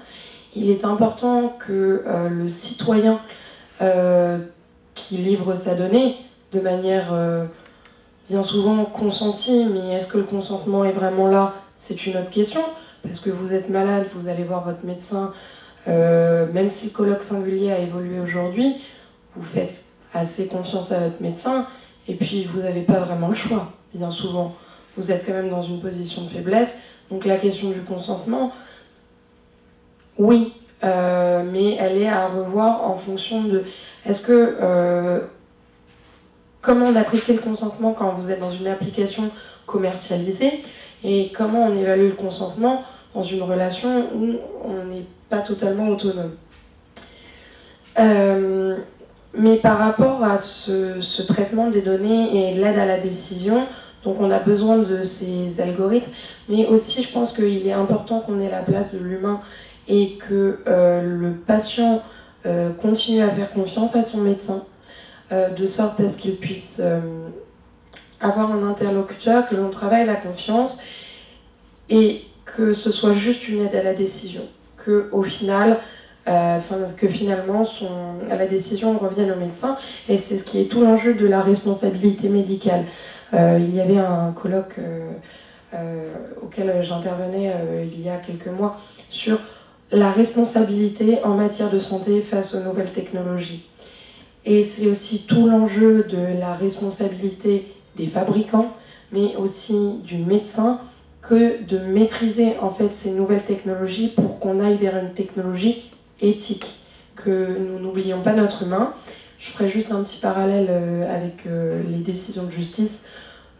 Il est important que le citoyen qui livre sa donnée de manière bien souvent consentie, mais est-ce que le consentement est vraiment là? C'est une autre question, parce que vous êtes malade, vous allez voir votre médecin, même si le colloque singulier a évolué aujourd'hui, vous faites assez confiance à votre médecin, et puis vous n'avez pas vraiment le choix, bien souvent. Vous êtes quand même dans une position de faiblesse, donc la question du consentement, oui, mais elle est à revoir en fonction de... Est-ce que... comment on apprécie le consentement quand vous êtes dans une application commercialisée, et comment on évalue le consentement dans une relation où on n'est pas totalement autonome. Mais par rapport à ce traitement des données et de l'aide à la décision, donc on a besoin de ces algorithmes, mais aussi je pense qu'il est important qu'on ait la place de l'humain et que le patient continue à faire confiance à son médecin, de sorte à ce qu'il puisse avoir un interlocuteur, que l'on travaille la confiance et que ce soit juste une aide à la décision, qu'au final, que finalement la décision revienne au médecin, et c'est ce qui est tout l'enjeu de la responsabilité médicale. Il y avait un colloque auquel j'intervenais il y a quelques mois, sur la responsabilité en matière de santé face aux nouvelles technologies. Et c'est aussi tout l'enjeu de la responsabilité des fabricants, mais aussi du médecin, que de maîtriser en fait ces nouvelles technologies pour qu'on aille vers une technologie éthique, que nous n'oublions pas notre humain. Je ferai juste un petit parallèle avec les décisions de justice,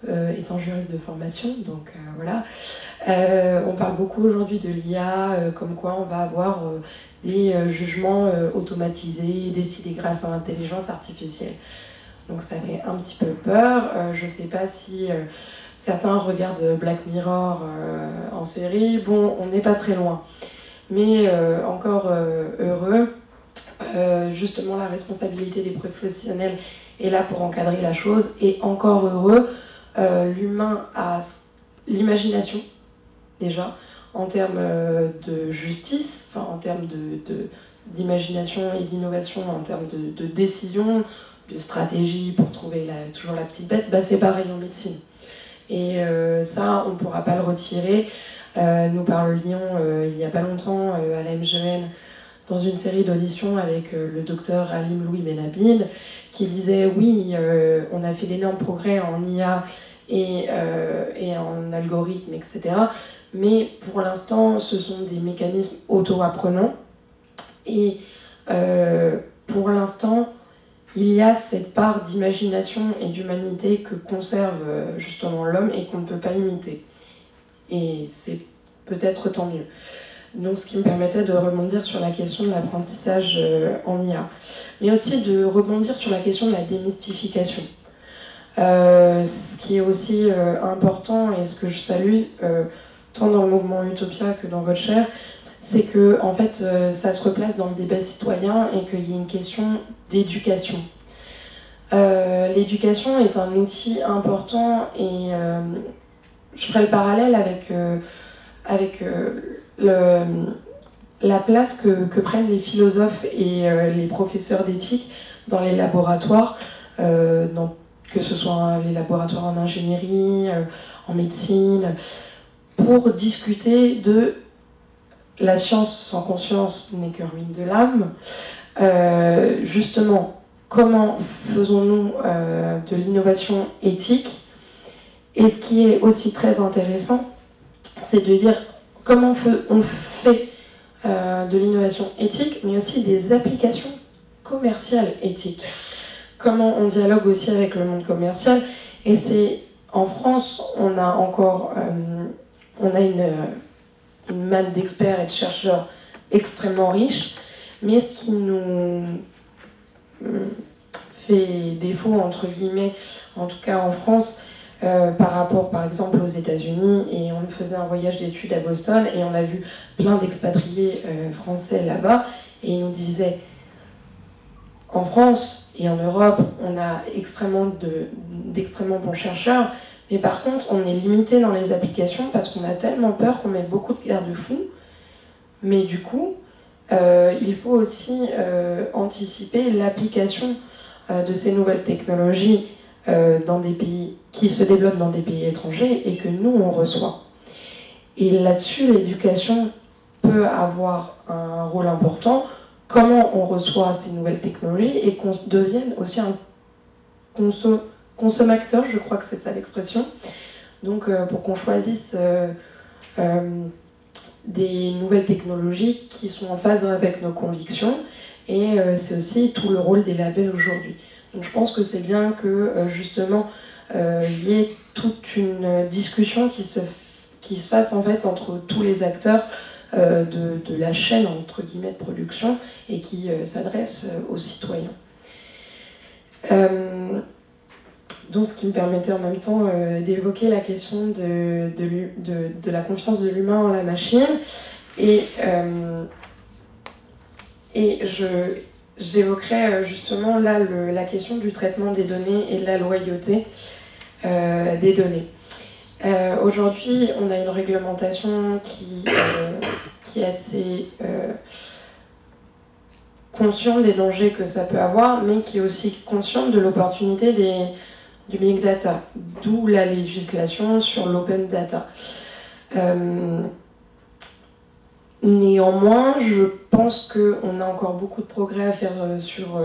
étant juriste de formation, donc voilà. On parle beaucoup aujourd'hui de l'IA, comme quoi on va avoir des jugements automatisés, décidés grâce à l'intelligence artificielle. Donc ça fait un petit peu peur. Je ne sais pas si certains regardent Black Mirror en série. Bon, on n'est pas très loin. Mais encore heureux, justement la responsabilité des professionnels est là pour encadrer la chose. Et encore heureux, l'humain a l'imagination, déjà, en termes de justice, enfin, en termes d'imagination et d'innovation, en termes de décision, de stratégie pour trouver toujours la petite bête, bah, c'est pareil en médecine. Et ça, on ne pourra pas le retirer. Nous parlions il n'y a pas longtemps à la MGN dans une série d'auditions avec le docteur Alim Louis Benabil, qui disait oui, on a fait d'énormes progrès en IA et en algorithmes, etc. Mais pour l'instant, ce sont des mécanismes auto-apprenants. Et pour l'instant, il y a cette part d'imagination et d'humanité que conserve justement l'homme et qu'on ne peut pas imiter. Et c'est peut-être tant mieux. Donc, ce qui me permettait de rebondir sur la question de l'apprentissage en IA. Mais aussi de rebondir sur la question de la démystification. Ce qui est aussi important et ce que je salue, tant dans le mouvement Utopia que dans votre chaire, c'est que en fait, ça se replace dans le débat citoyen et qu'il y a une question d'éducation. L'éducation est un outil important et je ferai le parallèle avec la place que prennent les philosophes et les professeurs d'éthique dans les laboratoires, que ce soit les laboratoires en ingénierie, en médecine, pour discuter de la science sans conscience n'est que ruine de l'âme. Justement, comment faisons-nous de l'innovation éthique? Et ce qui est aussi très intéressant, c'est de dire comment on fait de l'innovation éthique, mais aussi des applications commerciales éthiques. Comment on dialogue aussi avec le monde commercial. Et c'est en France, on a encore une manne d'experts et de chercheurs extrêmement riche, mais ce qui nous fait défaut, entre guillemets, en tout cas en France, par rapport par exemple aux États-Unis, et on faisait un voyage d'études à Boston et on a vu plein d'expatriés français là-bas, et ils nous disaient en France et en Europe, on a d'extrêmement bons chercheurs, mais par contre, on est limité dans les applications parce qu'on a tellement peur qu'on met beaucoup de garde-fous. Mais du coup, il faut aussi anticiper l'application de ces nouvelles technologies dans des pays qui se développent dans des pays étrangers et que nous, on reçoit. Et là-dessus, l'éducation peut avoir un rôle important. Comment on reçoit ces nouvelles technologies et qu'on devienne aussi un consommateur, je crois que c'est ça l'expression. Donc pour qu'on choisisse des nouvelles technologies qui sont en phase avec nos convictions, et c'est aussi tout le rôle des labels aujourd'hui. Donc je pense que c'est bien que justement il y ait toute une discussion qui se fasse en fait entre tous les acteurs de la chaîne entre guillemets de production et qui s'adresse aux citoyens. Donc, ce qui me permettait en même temps d'évoquer la question de la confiance de l'humain en la machine. Et j'évoquerai justement là la question du traitement des données et de la loyauté des données. Aujourd'hui, on a une réglementation qui est assez consciente des dangers que ça peut avoir, mais qui est aussi consciente de l'opportunité du big data, d'où la législation sur l'open data. Néanmoins, je pense qu'on a encore beaucoup de progrès à faire sur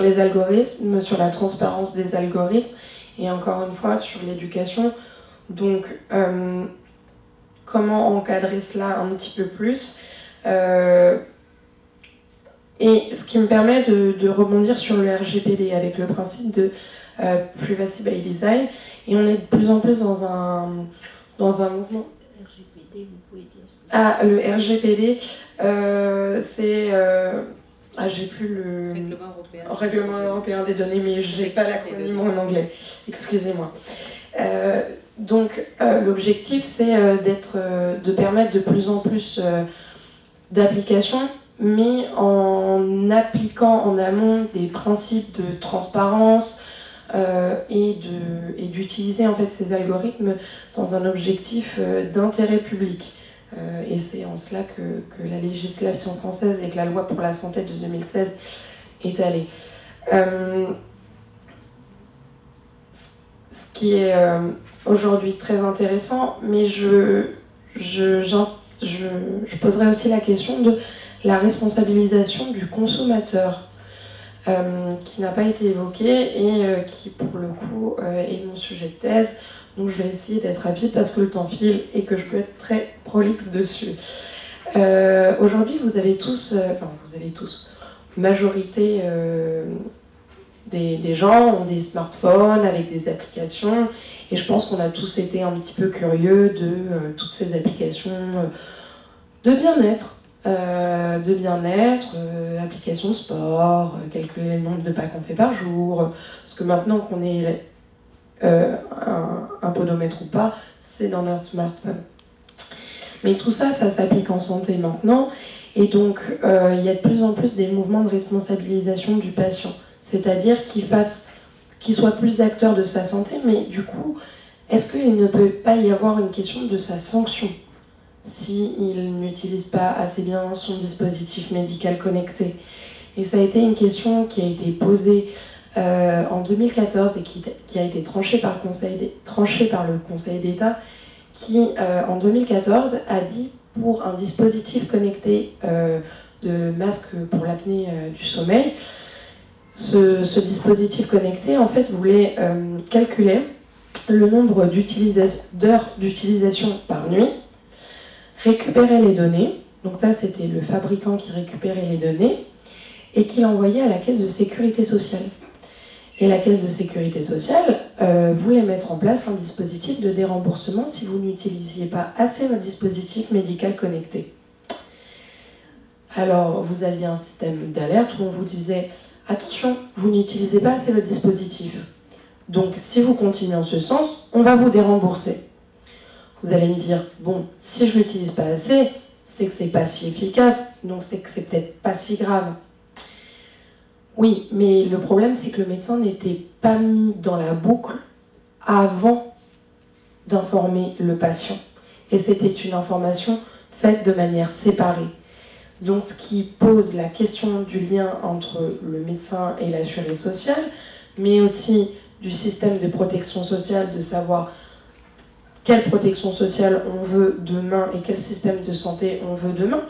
les algorithmes, sur la transparence des algorithmes, et encore une fois sur l'éducation. Donc, comment encadrer cela un petit peu plus et ce qui me permet de rebondir sur le RGPD avec le principe de Privacy by Design, et on est de plus en plus dans un mouvement. RGPD, vous pouvez dire ça. Ah, le RGPD, c'est... j'ai plus le... Règlement européen des données, mais j'ai pas l'acronyme en anglais. Excusez-moi. Donc, l'objectif, c'est de permettre de plus en plus d'applications, mais en appliquant en amont des principes de transparence et d'utiliser en fait ces algorithmes dans un objectif d'intérêt public. Et c'est en cela que la législation française et que la loi pour la santé de 2016 est allée. Ce qui est aujourd'hui très intéressant, mais je poserai aussi la question de la responsabilisation du consommateur, qui n'a pas été évoquée et qui, pour le coup, est mon sujet de thèse. Donc je vais essayer d'être rapide parce que le temps file et que je peux être très prolixe dessus. Aujourd'hui, vous avez tous, majorité des gens ont des smartphones avec des applications, et je pense qu'on a tous été un petit peu curieux de toutes ces applications de bien-être. Applications de sport, calculer le nombre de pas qu'on fait par jour, parce que maintenant qu'on est un podomètre ou pas, c'est dans notre smartphone. Mais tout ça, ça s'applique en santé maintenant, et donc il y a de plus en plus des mouvements de responsabilisation du patient, c'est-à-dire qu'il soit plus acteur de sa santé, mais du coup, est-ce qu'il ne peut pas y avoir une question de sa sanction s'il n'utilise pas assez bien son dispositif médical connecté? Et ça a été une question qui a été posée en 2014 et qui a été tranchée par le Conseil d'État, qui en 2014 a dit pour un dispositif connecté de masque pour l'apnée du sommeil, ce dispositif connecté en fait voulait calculer le nombre d'heures d'utilisation par nuit, récupérer les données, donc ça c'était le fabricant qui récupérait les données, et qui l'envoyait à la caisse de sécurité sociale. Et la caisse de sécurité sociale voulait mettre en place un dispositif de déremboursement si vous n'utilisiez pas assez votre dispositif médical connecté. Alors vous aviez un système d'alerte où on vous disait « Attention, vous n'utilisez pas assez votre dispositif. Donc si vous continuez en ce sens, on va vous dérembourser. » Vous allez me dire, bon, si je ne l'utilise pas assez, c'est que c'est pas si efficace, donc c'est que c'est peut-être pas si grave. Oui, mais le problème, c'est que le médecin n'était pas mis dans la boucle avant d'informer le patient. Et c'était une information faite de manière séparée. Donc, ce qui pose la question du lien entre le médecin et l'assuré social, mais aussi du système de protection sociale, de savoir quelle protection sociale on veut demain et quel système de santé on veut demain.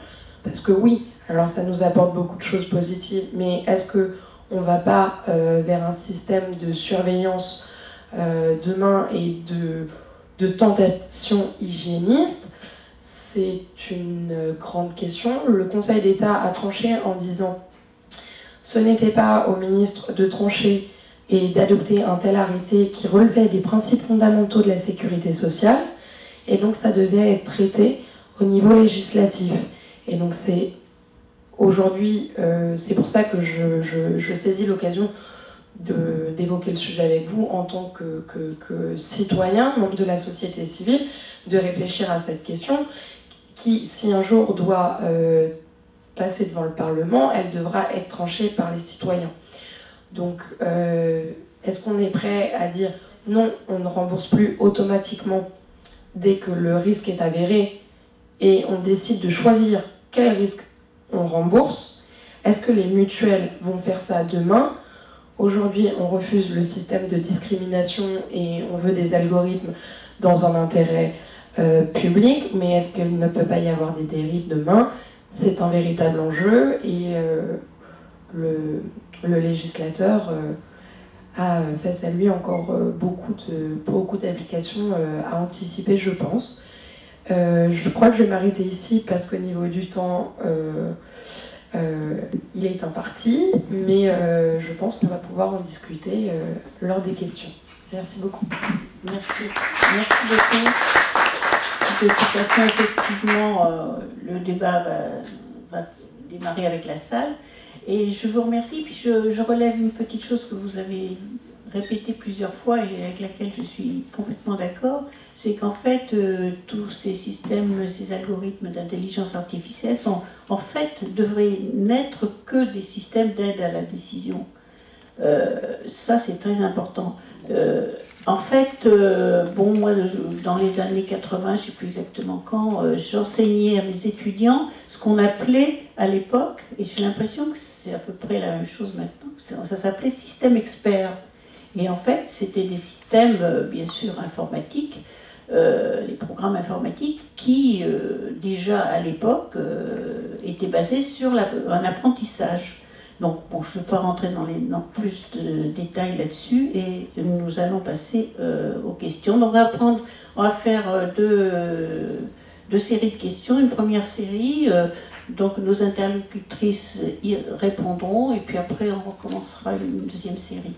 Parce que oui, alors ça nous apporte beaucoup de choses positives, mais est-ce qu'on ne va pas vers un système de surveillance demain et de tentation hygiéniste? C'est une grande question. Le Conseil d'État a tranché en disant « Ce n'était pas au ministre de trancher et d'adopter un tel arrêté qui relevait des principes fondamentaux de la sécurité sociale, et donc ça devait être traité au niveau législatif. » Et donc c'est aujourd'hui, c'est pour ça que je saisis l'occasion d'évoquer le sujet avec vous en tant que citoyen, membre de la société civile, de réfléchir à cette question qui, si un jour doit passer devant le Parlement, elle devra être tranchée par les citoyens. Donc, est-ce qu'on est prêt à dire non, on ne rembourse plus automatiquement dès que le risque est avéré et on décide de choisir quel risque on rembourse? Est-ce que les mutuelles vont faire ça demain? aujourd'hui on refuse le système de discrimination et on veut des algorithmes dans un intérêt public, mais est-ce qu'il ne peut pas y avoir des dérives demain? C'est un véritable enjeu et le législateur a face à lui encore beaucoup d'applications à anticiper, je pense. Je crois que je vais m'arrêter ici parce qu'au niveau du temps, il est imparti, mais je pense qu'on va pouvoir en discuter lors des questions. Merci beaucoup. Merci. Merci beaucoup. De toute façon, effectivement, le débat va démarrer avec la salle. Et je vous remercie. Puis je relève une petite chose que vous avez répétée plusieurs fois et avec laquelle je suis complètement d'accord. C'est qu'en fait, tous ces systèmes, ces algorithmes d'intelligence artificielle en fait, devraient n'être que des systèmes d'aide à la décision. Ça, c'est très important. En fait, bon, moi, dans les années 80, je ne sais plus exactement quand, j'enseignais à mes étudiants ce qu'on appelait à l'époque, et j'ai l'impression que c'est à peu près la même chose maintenant, ça s'appelait système expert. Et en fait, c'était des systèmes, bien sûr, informatiques, les programmes informatiques qui, déjà à l'époque, étaient basés sur un apprentissage. Donc, bon, je ne vais pas rentrer dans plus de détails là-dessus et nous allons passer aux questions. Donc, on va faire deux séries de questions. Une première série, donc nos interlocutrices y répondront et puis après on recommencera une deuxième série.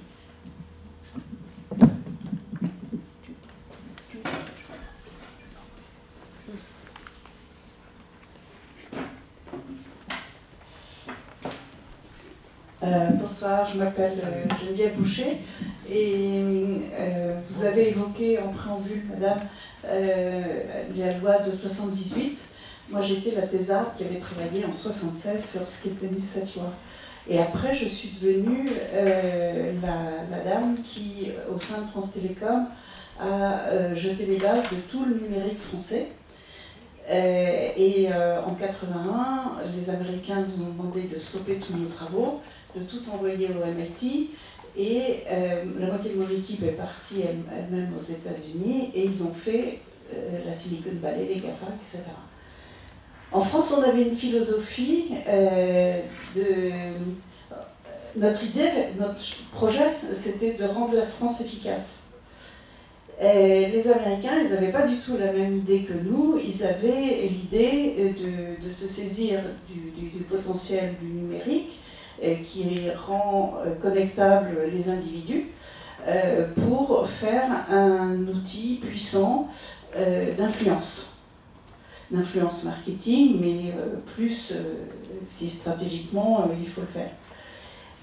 Bonsoir, je m'appelle Geneviève Boucher et vous avez évoqué en préambule, madame, la loi de 78. Moi j'étais la thésarde qui avait travaillé en 76 sur ce qui est devenu cette loi. Et après je suis devenue la dame qui, au sein de France Télécom, a jeté les bases de tout le numérique français. En 81, les Américains nous ont demandé de stopper tous nos travaux, de tout envoyer au MIT, et la moitié de mon équipe est partie elle-même aux États-Unis, et ils ont fait la Silicon Valley, les GAFA, etc. En France, on avait une philosophie notre idée, notre projet, c'était de rendre la France efficace. Les Américains, ils n'avaient pas du tout la même idée que nous. Ils avaient l'idée de se saisir du potentiel du numérique qui rend connectables les individus pour faire un outil puissant d'influence marketing, mais plus si stratégiquement il faut le faire.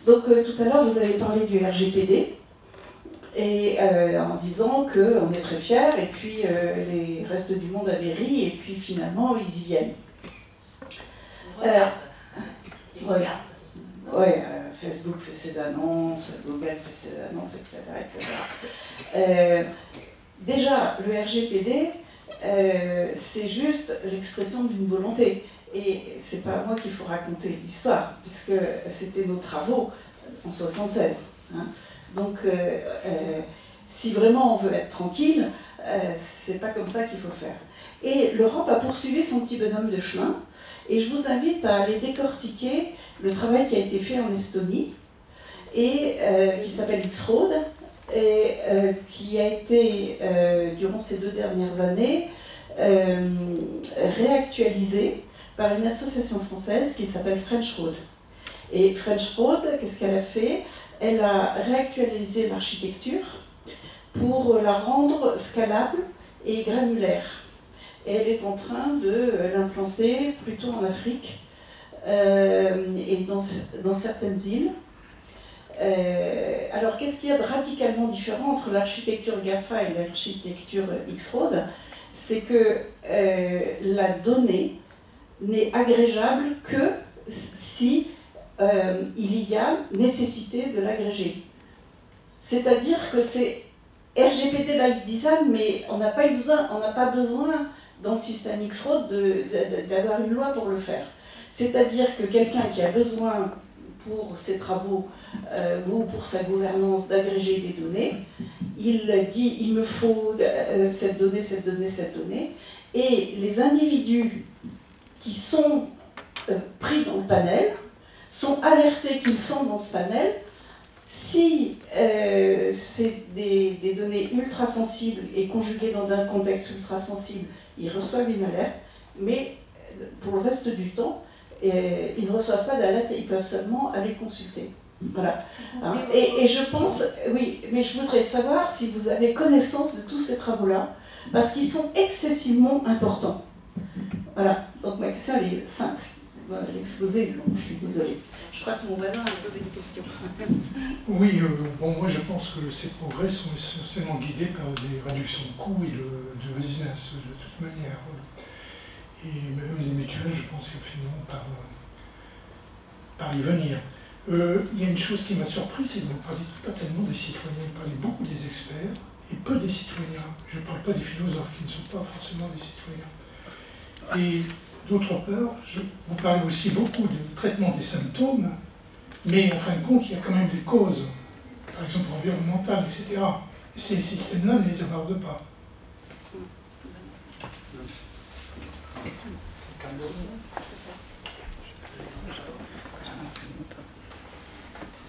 Donc tout à l'heure, vous avez parlé du RGPD. Et en disant qu'on est très fiers, et puis les restes du monde avaient ri, et puis finalement ils y viennent. Facebook fait ses annonces, Google fait ses annonces, etc. Déjà, le RGPD, c'est juste l'expression d'une volonté. Et c'est pas moi qu'il faut raconter l'histoire, puisque c'était nos travaux en 76. Hein. Donc, si vraiment on veut être tranquille, c'est pas comme ça qu'il faut faire. Et l'Europe a poursuivi son petit bonhomme de chemin, et je vous invite à aller décortiquer le travail qui a été fait en Estonie, et qui s'appelle X-Road, et qui a été, durant ces 2 dernières années, réactualisé par une association française qui s'appelle French Road. Et French Road, qu'est-ce qu'elle a fait? Elle a réactualisé l'architecture pour la rendre scalable et granulaire. Et elle est en train de l'implanter plutôt en Afrique et dans certaines îles. Alors, qu'est-ce qu'il y a de radicalement différent entre l'architecture GAFA et l'architecture X-Road? C'est que la donnée n'est agrégeable que si il y a nécessité de l'agréger. C'est-à-dire que c'est RGPD by design, mais on n'a pas besoin dans le système X-Road d'avoir une loi pour le faire. C'est-à-dire que quelqu'un qui a besoin, pour ses travaux ou pour sa gouvernance d'agréger des données. Il dit il me faut cette donnée, cette donnée, cette donnée. Et les individus qui sont pris dans le panel sont alertés qu'ils sont dans ce panel. Si c'est des données ultra sensibles et conjuguées dans un contexte ultra sensible, ils reçoivent une alerte, mais pour le reste du temps, ils ne reçoivent pas d'alerte, ils peuvent seulement aller consulter. Voilà. Hein. Et je pense, oui, mais je voudrais savoir si vous avez connaissance de tous ces travaux-là, parce qu'ils sont excessivement importants. Voilà. Donc ma question, elle est simple. L'exposé, je suis désolée. Je crois que mon voisin a posé une question. Oui, bon, moi je pense que ces progrès sont essentiellement guidés par des réductions de coûts et de business de toute manière. Et même les mutuelles, je pense qu'ils finiront par y venir. Il y a une chose qui m'a surpris, c'est que vous ne parlez pas tellement des citoyens, vous parlez beaucoup des experts et peu des citoyens. Je ne parle pas des philosophes qui ne sont pas forcément des citoyens. Et d'autre part, vous parlez aussi beaucoup du traitement des symptômes, mais en fin de compte, il y a quand même des causes, par exemple environnementales, etc. Et ces systèmes-là ne les abordent pas.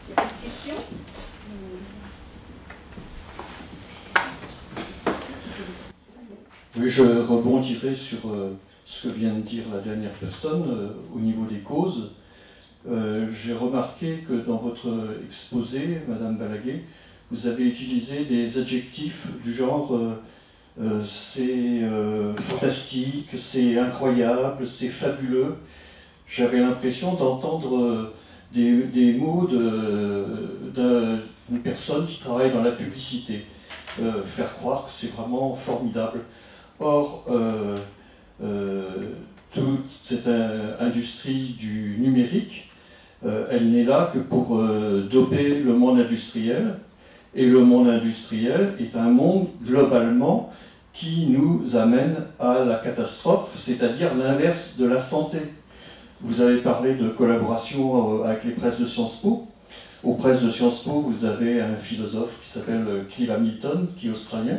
Il y a des questions ? Oui, je rebondirai sur ce que vient de dire la dernière personne au niveau des causes. J'ai remarqué que dans votre exposé, Madame Balaguer, vous avez utilisé des adjectifs du genre c'est fantastique, c'est incroyable, c'est fabuleux. J'avais l'impression d'entendre des mots d'une personne qui travaille dans la publicité, faire croire que c'est vraiment formidable. Or, toute cette industrie du numérique, elle n'est là que pour doper le monde industriel. Et le monde industriel est un monde, globalement, qui nous amène à la catastrophe, c'est-à-dire l'inverse de la santé. Vous avez parlé de collaboration avec les presses de Sciences Po. Aux presses de Sciences Po, vous avez un philosophe qui s'appelle Clive Hamilton, qui est australien,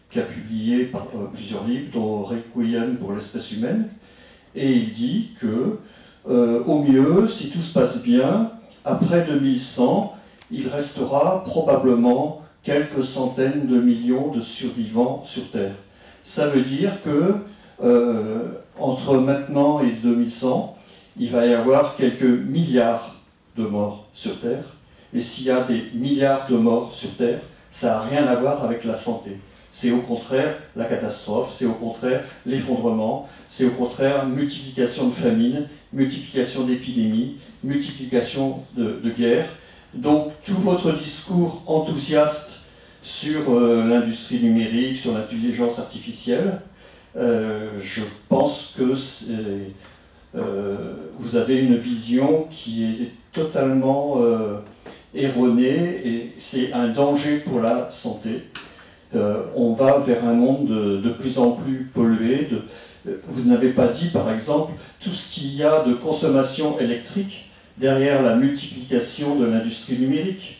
qui a publié plusieurs livres, dont Requiem pour l'espèce humaine. Et il dit que, au mieux, si tout se passe bien, après 2100, il restera probablement quelques centaines de millions de survivants sur Terre. Ça veut dire que, entre maintenant et 2100, il va y avoir quelques milliards de morts sur Terre. Et s'il y a des milliards de morts sur Terre, ça n'a rien à voir avec la santé. C'est au contraire la catastrophe, c'est au contraire l'effondrement, c'est au contraire multiplication de famines, multiplication d'épidémies, multiplication de guerres. Donc tout votre discours enthousiaste sur l'industrie numérique, sur l'intelligence artificielle, je pense que vous avez une vision qui est totalement erronée et c'est un danger pour la santé. On va vers un monde de plus en plus pollué. Vous n'avez pas dit, par exemple, tout ce qu'il y a de consommation électrique derrière la multiplication de l'industrie numérique.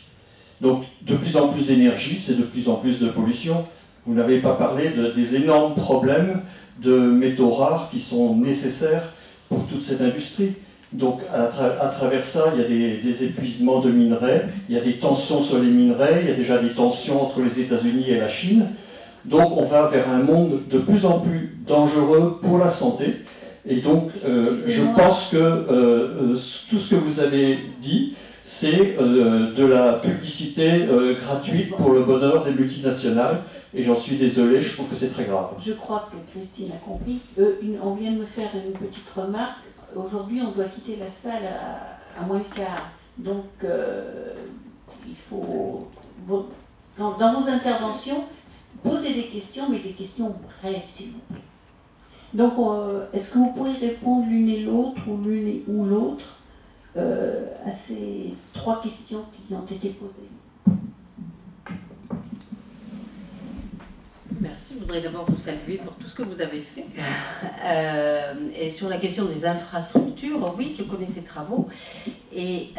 Donc, de plus en plus d'énergie, c'est de plus en plus de pollution. Vous n'avez pas parlé des énormes problèmes de métaux rares qui sont nécessaires pour toute cette industrie. Donc, à travers ça, il y a des épuisements de minerais, il y a des tensions sur les minerais, il y a déjà des tensions entre les États-Unis et la Chine. Donc, on va vers un monde de plus en plus dangereux pour la santé. Et donc, je pense que tout ce que vous avez dit, c'est de la publicité gratuite pour le bonheur des multinationales. Et j'en suis désolé, je trouve que c'est très grave. Je crois que Christine a compris. On vient de me faire une petite remarque. Aujourd'hui, on doit quitter la salle à moins le quart. Donc, il faut, dans vos interventions, poser des questions, mais des questions brèves, s'il vous plaît. Donc, est-ce que vous pourriez répondre l'une et l'autre, ou l'une ou l'autre, à ces trois questions qui ont été posées? Merci, je voudrais d'abord vous saluer pour tout ce que vous avez fait. Et sur la question des infrastructures, oui, je connais ces travaux. Et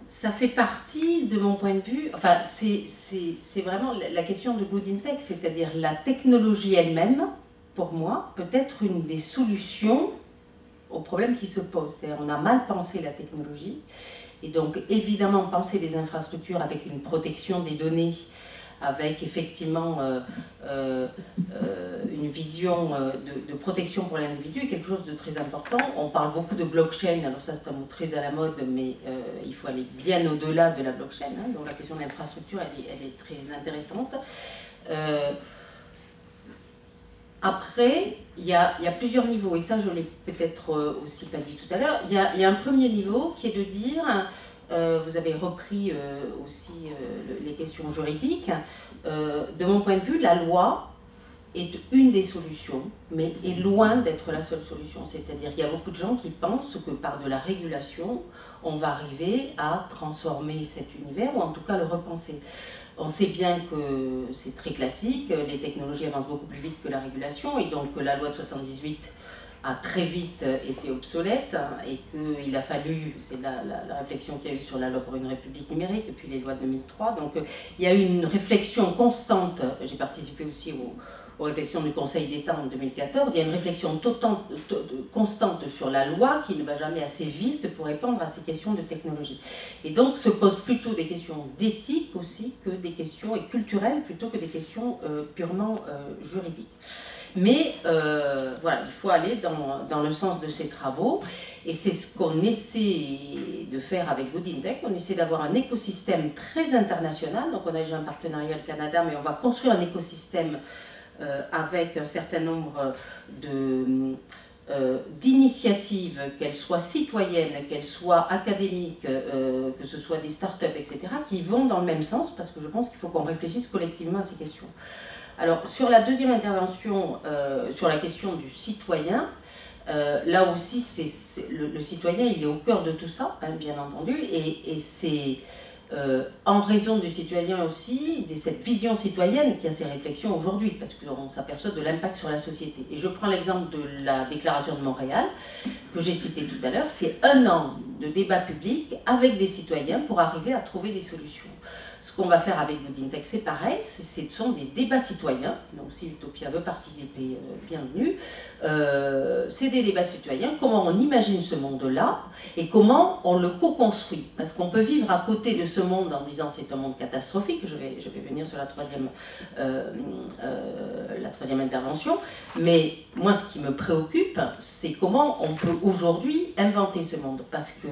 ça fait partie, de mon point de vue, enfin, c'est vraiment la question de Good in Tech, c'est-à-dire la technologie elle-même, pour moi, peut être une des solutions aux problèmes qui se posent. C'est-à-dire, on a mal pensé la technologie, et donc, évidemment, penser des infrastructures avec une protection des données, avec effectivement une vision de protection pour l'individu est quelque chose de très important. On parle beaucoup de blockchain, alors ça c'est un mot très à la mode, mais il faut aller bien au-delà de la blockchain, hein. Donc la question de l'infrastructure, elle est très intéressante. Après, il y a plusieurs niveaux, et ça je l'ai peut-être aussi pas dit tout à l'heure. Il y a un premier niveau qui est de dire... vous avez repris aussi les questions juridiques. De mon point de vue, la loi est une des solutions, mais est loin d'être la seule solution. C'est-à-dire qu'il y a beaucoup de gens qui pensent que par de la régulation, on va arriver à transformer cet univers, ou en tout cas le repenser. On sait bien que c'est très classique, les technologies avancent beaucoup plus vite que la régulation, et donc la loi de 78 a très vite été obsolète, et qu'il a fallu, c'est la réflexion qu'il y a eu sur la loi pour une république numérique, et puis les lois de 2003, donc il y a eu une réflexion constante, j'ai participé aussi aux réflexions du Conseil d'État en 2014, il y a une réflexion constante sur la loi qui ne va jamais assez vite pour répondre à ces questions de technologie. Et donc se posent plutôt des questions d'éthique aussi, que des questions et culturelles, plutôt que des questions purement juridiques. Mais voilà, il faut aller dans le sens de ces travaux, et c'est ce qu'on essaie de faire avec Good in Tech. On essaie d'avoir un écosystème très international, donc on a déjà un partenariat avec le Canada, mais on va construire un écosystème avec un certain nombre d'initiatives, qu'elles soient citoyennes, qu'elles soient académiques, que ce soit des startups, etc., qui vont dans le même sens, parce que je pense qu'il faut qu'on réfléchisse collectivement à ces questions. Alors, sur la deuxième intervention, sur la question du citoyen, là aussi, le citoyen, il est au cœur de tout ça, hein, bien entendu, et c'est en raison du citoyen aussi, de cette vision citoyenne qu'il y a ces réflexions aujourd'hui, parce qu'on s'aperçoit de l'impact sur la société. Et je prends l'exemple de la déclaration de Montréal, que j'ai cité tout à l'heure, c'est 1 an de débat public avec des citoyens pour arriver à trouver des solutions. Ce qu'on va faire avec Good in Tech, c'est pareil, ce sont des débats citoyens, donc si Utopia veut participer, bienvenue. C'est des débats citoyens, comment on imagine ce monde-là et comment on le co-construit. Parce qu'on peut vivre à côté de ce monde en disant c'est un monde catastrophique, je vais venir sur la troisième intervention, mais moi ce qui me préoccupe, c'est comment on peut aujourd'hui inventer ce monde. Parce que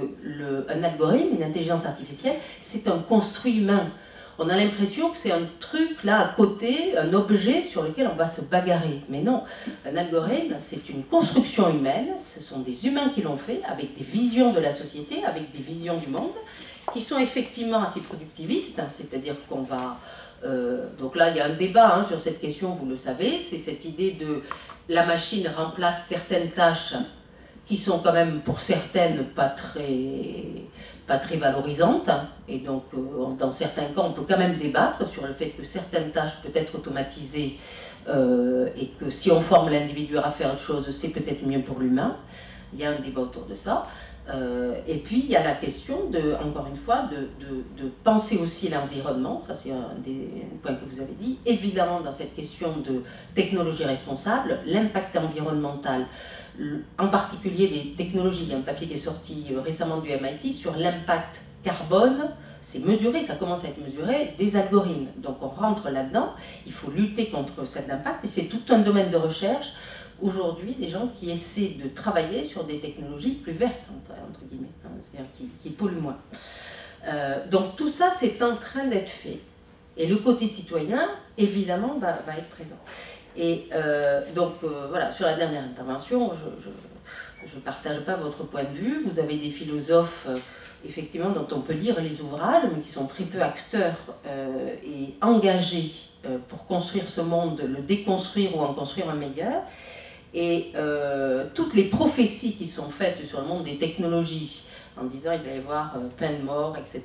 un algorithme, une intelligence artificielle, c'est un construit humain. On a l'impression que c'est un truc là à côté, un objet sur lequel on va se bagarrer. Mais non, un algorithme, c'est une construction humaine, ce sont des humains qui l'ont fait, avec des visions de la société, avec des visions du monde, qui sont effectivement assez productivistes, c'est-à-dire qu'on va... donc là, il y a un débat hein, sur cette question, vous le savez, c'est cette idée de la machine remplace certaines tâches qui sont quand même, pour certaines, pas très valorisantes, et donc dans certains cas on peut quand même débattre sur le fait que certaines tâches peuvent être automatisées et que si on forme l'individu à faire autre chose, c'est peut-être mieux pour l'humain. Il y a un débat autour de ça. Et puis il y a la question, encore une fois, de penser aussi l'environnement, ça c'est un des points que vous avez dit, évidemment dans cette question de technologie responsable, l'impact environnemental, en particulier des technologies. Il y a un papier qui est sorti récemment du MIT sur l'impact carbone, c'est mesuré, ça commence à être mesuré, des algorithmes. Donc on rentre là-dedans, il faut lutter contre cet impact, et c'est tout un domaine de recherche aujourd'hui, des gens qui essaient de travailler sur des technologies plus vertes, entre guillemets, hein, c'est-à-dire qui polluent moins. Donc tout ça, c'est en train d'être fait. Et le côté citoyen, évidemment, va être présent. Et voilà, sur la dernière intervention, je ne partage pas votre point de vue. Vous avez des philosophes, effectivement, dont on peut lire les ouvrages, mais qui sont très peu acteurs et engagés pour construire ce monde, le déconstruire ou en construire un meilleur. Et toutes les prophéties qui sont faites sur le monde des technologies, en disant il va y avoir plein de morts, etc.,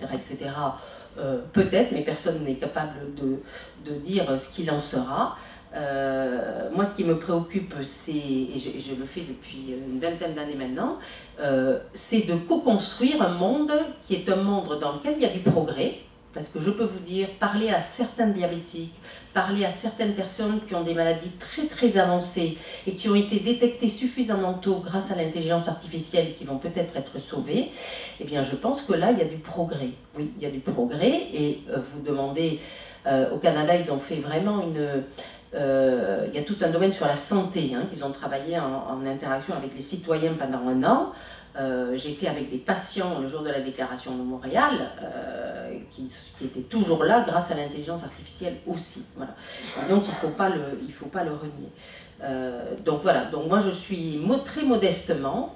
peut-être, mais personne n'est capable de dire ce qu'il en sera. Moi, ce qui me préoccupe, c'est, et je le fais depuis une vingtaine d'années maintenant, c'est de co-construire un monde qui est un monde dans lequel il y a du progrès. Parce que je peux vous dire, parler à certains diabétiques, parler à certaines personnes qui ont des maladies très très avancées et qui ont été détectées suffisamment tôt grâce à l'intelligence artificielle et qui vont peut-être être sauvées, eh bien je pense que là il y a du progrès. Oui, il y a du progrès et vous demandez, au Canada ils ont fait vraiment il y a tout un domaine sur la santé, hein, qu'ils ont travaillé en interaction avec les citoyens pendant 1 an. J'étais avec des patients le jour de la déclaration de Montréal qui étaient toujours là grâce à l'intelligence artificielle aussi. Voilà. Donc il ne faut pas le renier. Donc voilà, donc moi je suis très modestement,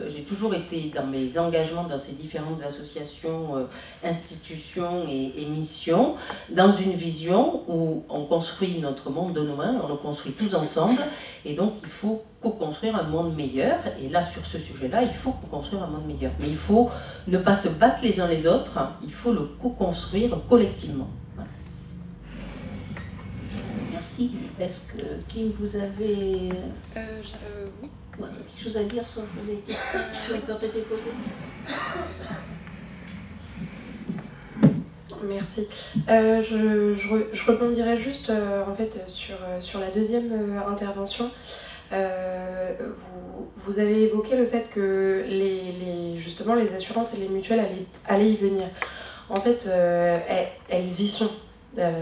j'ai toujours été dans mes engagements dans ces différentes associations, institutions et missions, dans une vision où on construit notre monde de demain, on le construit tous ensemble, et donc il faut co-construire un monde meilleur, et là sur ce sujet-là, il faut co-construire un monde meilleur. Mais il faut ne pas se battre les uns les autres, il faut le co-construire collectivement. Voilà. Merci. Est-ce que, Kim, vous avez Oui. quelque chose à dire sur les questions qui ont été posées? Merci. Je rebondirai juste en fait sur la deuxième intervention. Vous avez évoqué le fait que justement les assurances et les mutuelles allaient y venir. En fait, elles y sont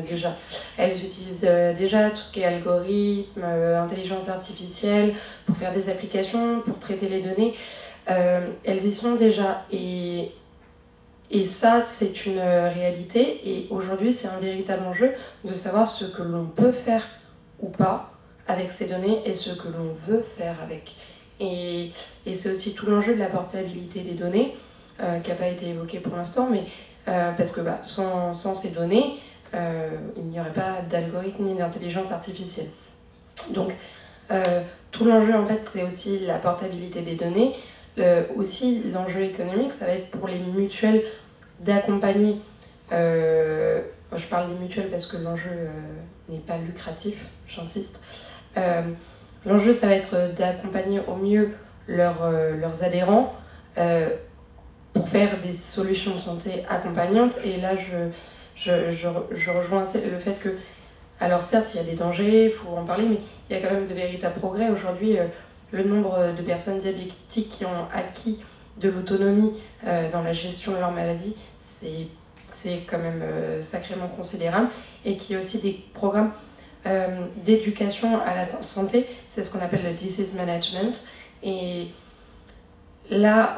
déjà. Elles utilisent déjà tout ce qui est algorithme, intelligence artificielle, pour faire des applications, pour traiter les données. Elles y sont déjà. Et ça, c'est une réalité. Et aujourd'hui, c'est un véritable enjeu de savoir ce que l'on peut faire ou pas avec ces données et ce que l'on veut faire avec. Et c'est aussi tout l'enjeu de la portabilité des données, qui n'a pas été évoqué pour l'instant, mais parce que sans ces données, il n'y aurait pas d'algorithme ni d'intelligence artificielle. Donc, tout l'enjeu, en fait, c'est aussi la portabilité des données. Aussi, l'enjeu économique, ça va être pour les mutuelles d'accompagner, je parle des mutuelles parce que l'enjeu n'est pas lucratif, j'insiste. L'enjeu, ça va être d'accompagner au mieux leurs adhérents pour faire des solutions de santé accompagnantes. Et là, je rejoins le fait que, alors certes, il y a des dangers, il faut en parler, mais il y a quand même de véritables progrès. Aujourd'hui, le nombre de personnes diabétiques qui ont acquis de l'autonomie dans la gestion de leur maladie, c'est quand même sacrément considérable. Et qu'il y a aussi des programmes d'éducation à la santé, c'est ce qu'on appelle le disease management. Et là,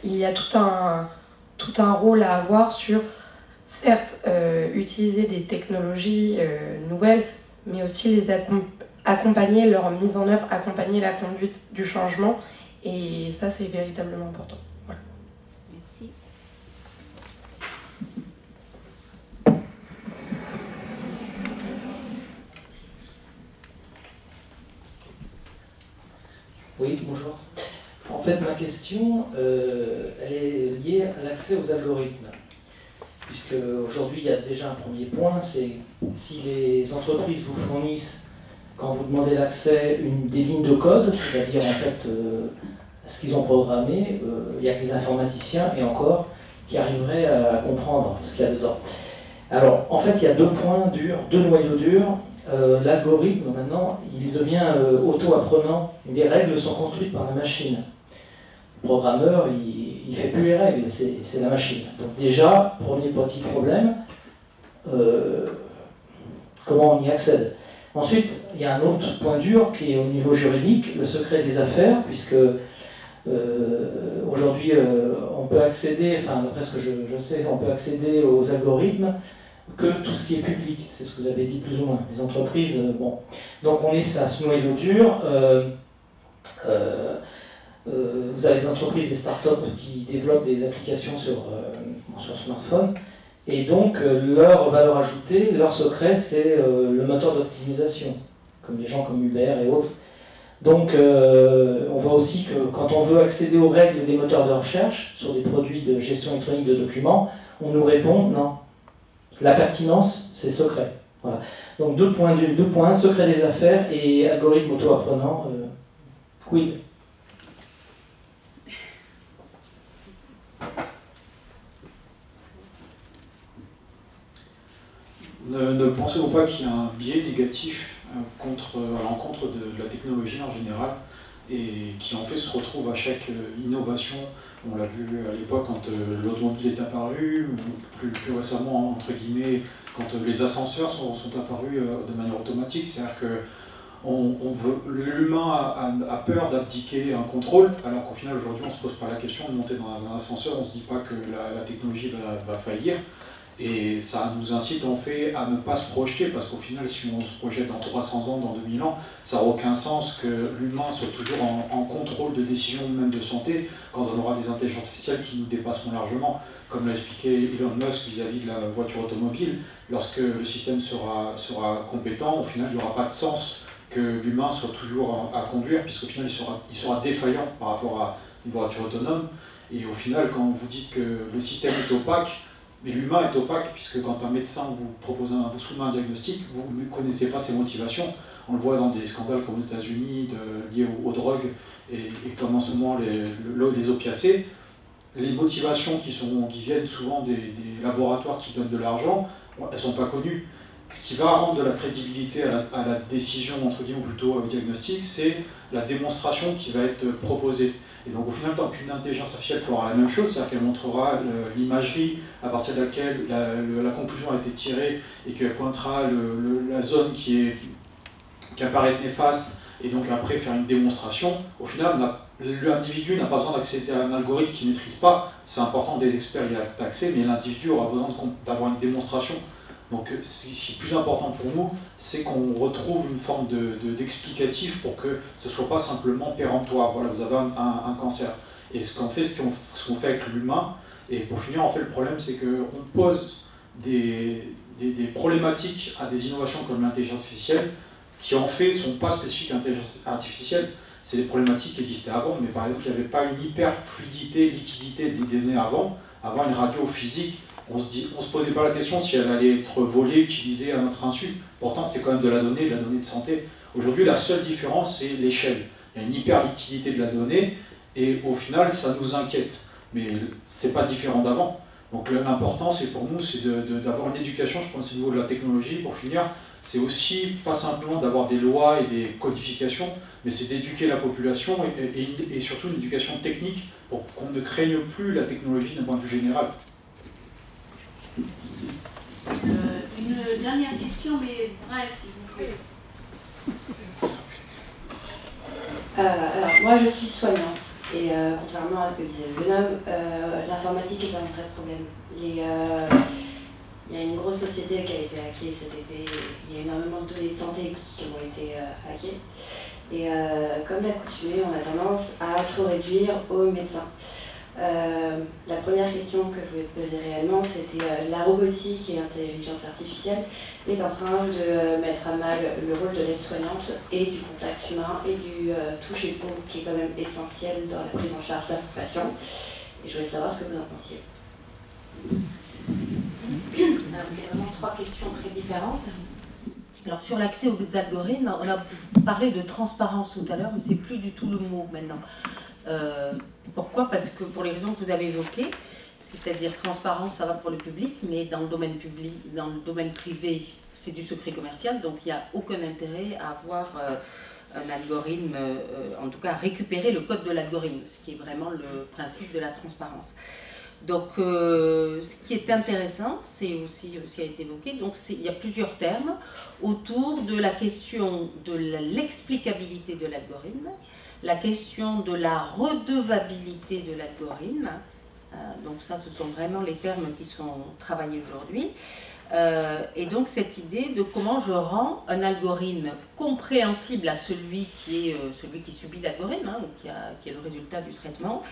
il y a tout un rôle à avoir sur, certes, utiliser des technologies nouvelles, mais aussi les accompagner leur mise en œuvre, accompagner la conduite du changement. Et ça, c'est véritablement important. Voilà. Merci. Oui, bonjour. En fait, ma question, elle est liée à l'accès aux algorithmes. Puisque aujourd'hui, il y a déjà un premier point, c'est si les entreprises vous fournissent, quand vous demandez l'accès, des lignes de code, c'est-à-dire en fait ce qu'ils ont programmé, il n'y a que des informaticiens, et encore, qui arriveraient à comprendre ce qu'il y a dedans. Alors, en fait, il y a 2 points durs, 2 noyaux durs. L'algorithme, maintenant, il devient auto-apprenant. Les règles sont construites par la machine. Le programmeur, il ne fait plus les règles, c'est la machine. Donc déjà, premier petit problème, comment on y accède? Ensuite, il y a un autre point dur qui est au niveau juridique, le secret des affaires, puisque aujourd'hui, on peut accéder, enfin, d'après ce que je sais, on peut accéder aux algorithmes que tout ce qui est public, c'est ce que vous avez dit plus ou moins. Les entreprises, bon. Donc on est à ce noyau dur. Vous avez des entreprises, des startups qui développent des applications sur smartphone. Et donc leur valeur ajoutée, leur secret, c'est le moteur d'optimisation, comme les gens comme Uber et autres. Donc on voit aussi que quand on veut accéder aux règles des moteurs de recherche sur des produits de gestion électronique de documents, on nous répond non. La pertinence, c'est secret. Voilà. Donc 2 points, secret des affaires et algorithme auto-apprenant. Quid? Ne pensez-vous pas qu'il y a un biais négatif à l'encontre de la technologie en général et qui en fait se retrouve à chaque innovation? On l'a vu à l'époque quand l'automobile est apparu, plus récemment, entre guillemets, quand les ascenseurs sont apparus de manière automatique. C'est-à-dire que l'humain a peur d'abdiquer un contrôle, alors qu'au final, aujourd'hui, on ne se pose pas la question de monter dans un ascenseur, on ne se dit pas que la technologie va faillir. Et ça nous incite en fait à ne pas se projeter, parce qu'au final, si on se projette dans 300 ans, dans 2000 ans, ça n'a aucun sens que l'humain soit toujours en contrôle de décision, même de santé, quand on aura des intelligences artificielles qui nous dépasseront largement. Comme l'a expliqué Elon Musk vis-à-vis de la voiture automobile, lorsque le système sera compétent, au final, il n'y aura pas de sens que l'humain soit toujours à conduire, puisqu'au final, il sera défaillant par rapport à une voiture autonome. Et au final, quand vous dites que le système est opaque, mais l'humain est opaque, puisque quand un médecin vous soumet un diagnostic, vous ne connaissez pas ses motivations. On le voit dans des scandales comme aux États-Unis liés aux drogues et comme en ce moment les opiacés. Les motivations qui viennent souvent des laboratoires qui donnent de l'argent, elles ne sont pas connues. Ce qui va rendre de la crédibilité à la décision, entre guillemets, ou plutôt au diagnostic, c'est la démonstration qui va être proposée. Et donc au final, tant qu'une intelligence artificielle fera la même chose, c'est-à-dire qu'elle montrera l'imagerie à partir de laquelle la conclusion a été tirée et qu'elle pointera la zone qui apparaît être néfaste, et donc après faire une démonstration, au final, l'individu n'a pas besoin d'accéder à un algorithme qu'il ne maîtrise pas. C'est important, des experts y ont accès, mais l'individu aura besoin d'avoir une démonstration. Donc ce qui est plus important pour nous, c'est qu'on retrouve une forme d'explicatif pour que ce ne soit pas simplement péremptoire. Voilà, vous avez un cancer. Et ce qu'on fait avec l'humain, et pour finir, en fait, le problème, c'est qu'on pose des problématiques à des innovations comme l'intelligence artificielle, qui en fait ne sont pas spécifiques à l'intelligence artificielle. C'est des problématiques qui existaient avant, mais par exemple, il n'y avait pas une hyper-fluidité, liquidité des données avant. Avant une radio physique, on se posait pas la question si elle allait être volée, utilisée à notre insu. Pourtant, c'était quand même de la donnée de santé. Aujourd'hui, la seule différence, c'est l'échelle. Il y a une hyper-liquidité de la donnée, et au final, ça nous inquiète. Mais c'est pas différent d'avant. Donc l'important, c'est pour nous, c'est d'avoir une éducation, je pense, au niveau de la technologie, pour finir. C'est aussi pas simplement d'avoir des lois et des codifications, mais c'est d'éduquer la population et surtout une éducation technique pour qu'on ne craigne plus la technologie d'un point de vue général. Une dernière question, mais bref, s'il vous plaît. Alors, moi je suis soignante, et contrairement à ce que disait Benoît, l'informatique est un vrai problème. Il y a une grosse société qui a été hackée cet été, il y a énormément de données de santé qui ont été hackées. Et comme d'accoutumé, on a tendance à trop réduire aux médecins. La première question que je voulais poser réellement, c'était la robotique et l'intelligence artificielle est en train de mettre à mal le rôle de l'aide-soignante et du contact humain et du toucher-peau qui est quand même essentiel dans la prise en charge d'un patient. Et je voulais savoir ce que vous en pensiez. Alors, c'est vraiment 3 questions très différentes. Alors sur l'accès aux algorithmes, on a parlé de transparence tout à l'heure, mais c'est plus du tout le mot maintenant. Pourquoi? Parce que pour les raisons que vous avez évoquées, c'est-à-dire transparence, ça va pour le public, mais dans le domaine public, dans le domaine privé, c'est du secret commercial, donc il n'y a aucun intérêt à avoir un algorithme, en tout cas à récupérer le code de l'algorithme, ce qui est vraiment le principe de la transparence. Donc, ce qui est intéressant, c'est aussi a été évoqué, donc il y a plusieurs termes autour de la question de l'explicabilité de l'algorithme, la question de la redevabilité de l'algorithme. Donc ça, ce sont vraiment les termes qui sont travaillés aujourd'hui. Et donc cette idée de comment je rends un algorithme compréhensible à celui qui subit l'algorithme, hein, ou qui est le résultat du traitement.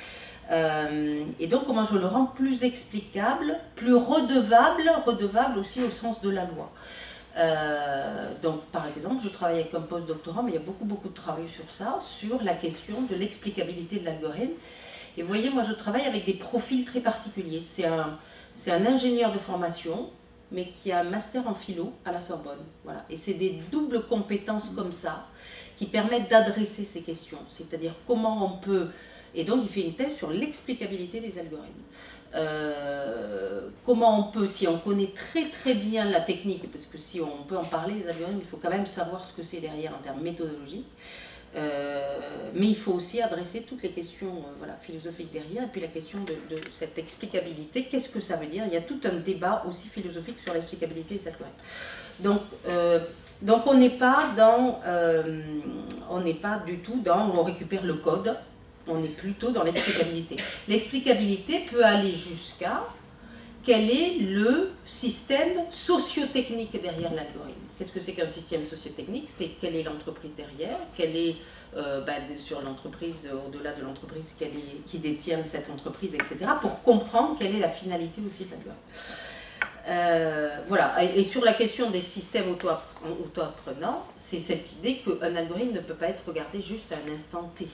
Et donc comment je le rends plus explicable, plus redevable aussi au sens de la loi. Donc par exemple, je travaille avec un post-doctorant, mais il y a beaucoup de travail sur ça, sur la question de l'explicabilité de l'algorithme. Et vous voyez, moi je travaille avec des profils très particuliers. C'est un ingénieur de formation, mais qui a un master en philo à la Sorbonne. Voilà. Et c'est des doubles compétences comme ça qui permettent d'adresser ces questions. C'est-à-dire comment on peut... Et donc il fait une thèse sur l'explicabilité des algorithmes. Comment on peut, si on connaît très très bien la technique, parce que si on peut en parler, les algorithmes, il faut quand même savoir ce que c'est derrière en termes méthodologiques, mais il faut aussi adresser toutes les questions voilà, philosophiques derrière, et puis la question de cette explicabilité, qu'est-ce que ça veut dire? Il y a tout un débat aussi philosophique sur l'explicabilité des algorithmes. Donc on n'est pas du tout dans on récupère le code. On est plutôt dans l'explicabilité. L'explicabilité peut aller jusqu'à quel est le système socio-technique derrière l'algorithme. Qu'est-ce que c'est qu'un système socio-technique? C'est quelle est l'entreprise derrière, quelle est sur l'entreprise, au-delà de l'entreprise, qui détient cette entreprise, etc. pour comprendre quelle est la finalité aussi de l'algorithme. Voilà. Et sur la question des systèmes auto-apprenants, c'est cette idée qu'un algorithme ne peut pas être regardé juste à un instant T.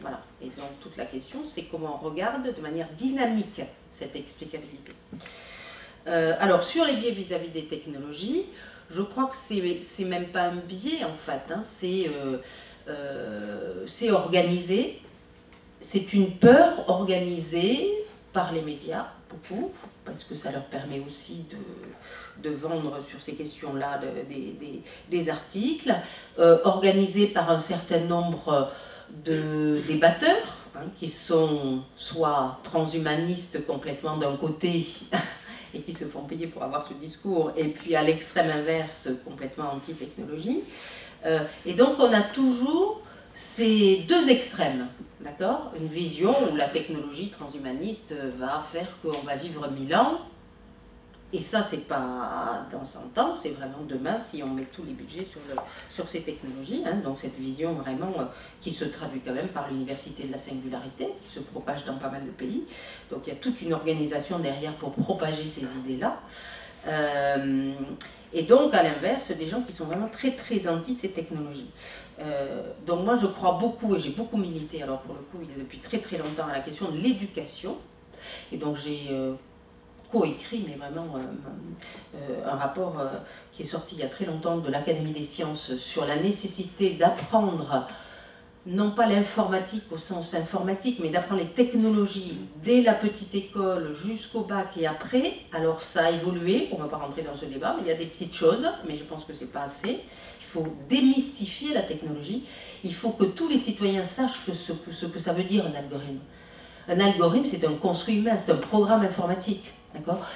Voilà. Et donc toute la question, c'est comment on regarde de manière dynamique cette explicabilité. Alors sur les biais vis-à-vis des technologies, je crois que c'est même pas un biais en fait, hein, c'est organisé, c'est une peur organisée par les médias, beaucoup, parce que ça leur permet aussi de vendre sur ces questions-là des articles, organisée par un certain nombre de débatteurs hein, qui sont soit transhumanistes complètement d'un côté et qui se font payer pour avoir ce discours, et puis à l'extrême inverse complètement anti-technologie. Et donc on a toujours ces deux extrêmes, d'accord? Une vision où la technologie transhumaniste va faire qu'on va vivre 1000 ans. Et ça, c'est pas dans 100 ans, c'est vraiment demain si on met tous les budgets sur ces technologies. Hein. Donc cette vision vraiment qui se traduit quand même par l'université de la singularité, qui se propage dans pas mal de pays. Donc il y a toute une organisation derrière pour propager ces idées-là. Et donc à l'inverse, des gens qui sont vraiment très très anti ces technologies. Donc moi je crois beaucoup, et j'ai beaucoup milité, alors pour le coup il est depuis très très longtemps, à la question de l'éducation. Et donc j'ai... coécrit, mais vraiment un rapport qui est sorti il y a très longtemps de l'Académie des sciences sur la nécessité d'apprendre, non pas l'informatique au sens informatique, mais d'apprendre les technologies dès la petite école jusqu'au bac et après. Alors ça a évolué, on ne va pas rentrer dans ce débat, mais il y a des petites choses, mais je pense que c'est pas assez. Il faut démystifier la technologie, il faut que tous les citoyens sachent ce que ça veut dire un algorithme. Un algorithme, c'est un construit humain, c'est un programme informatique.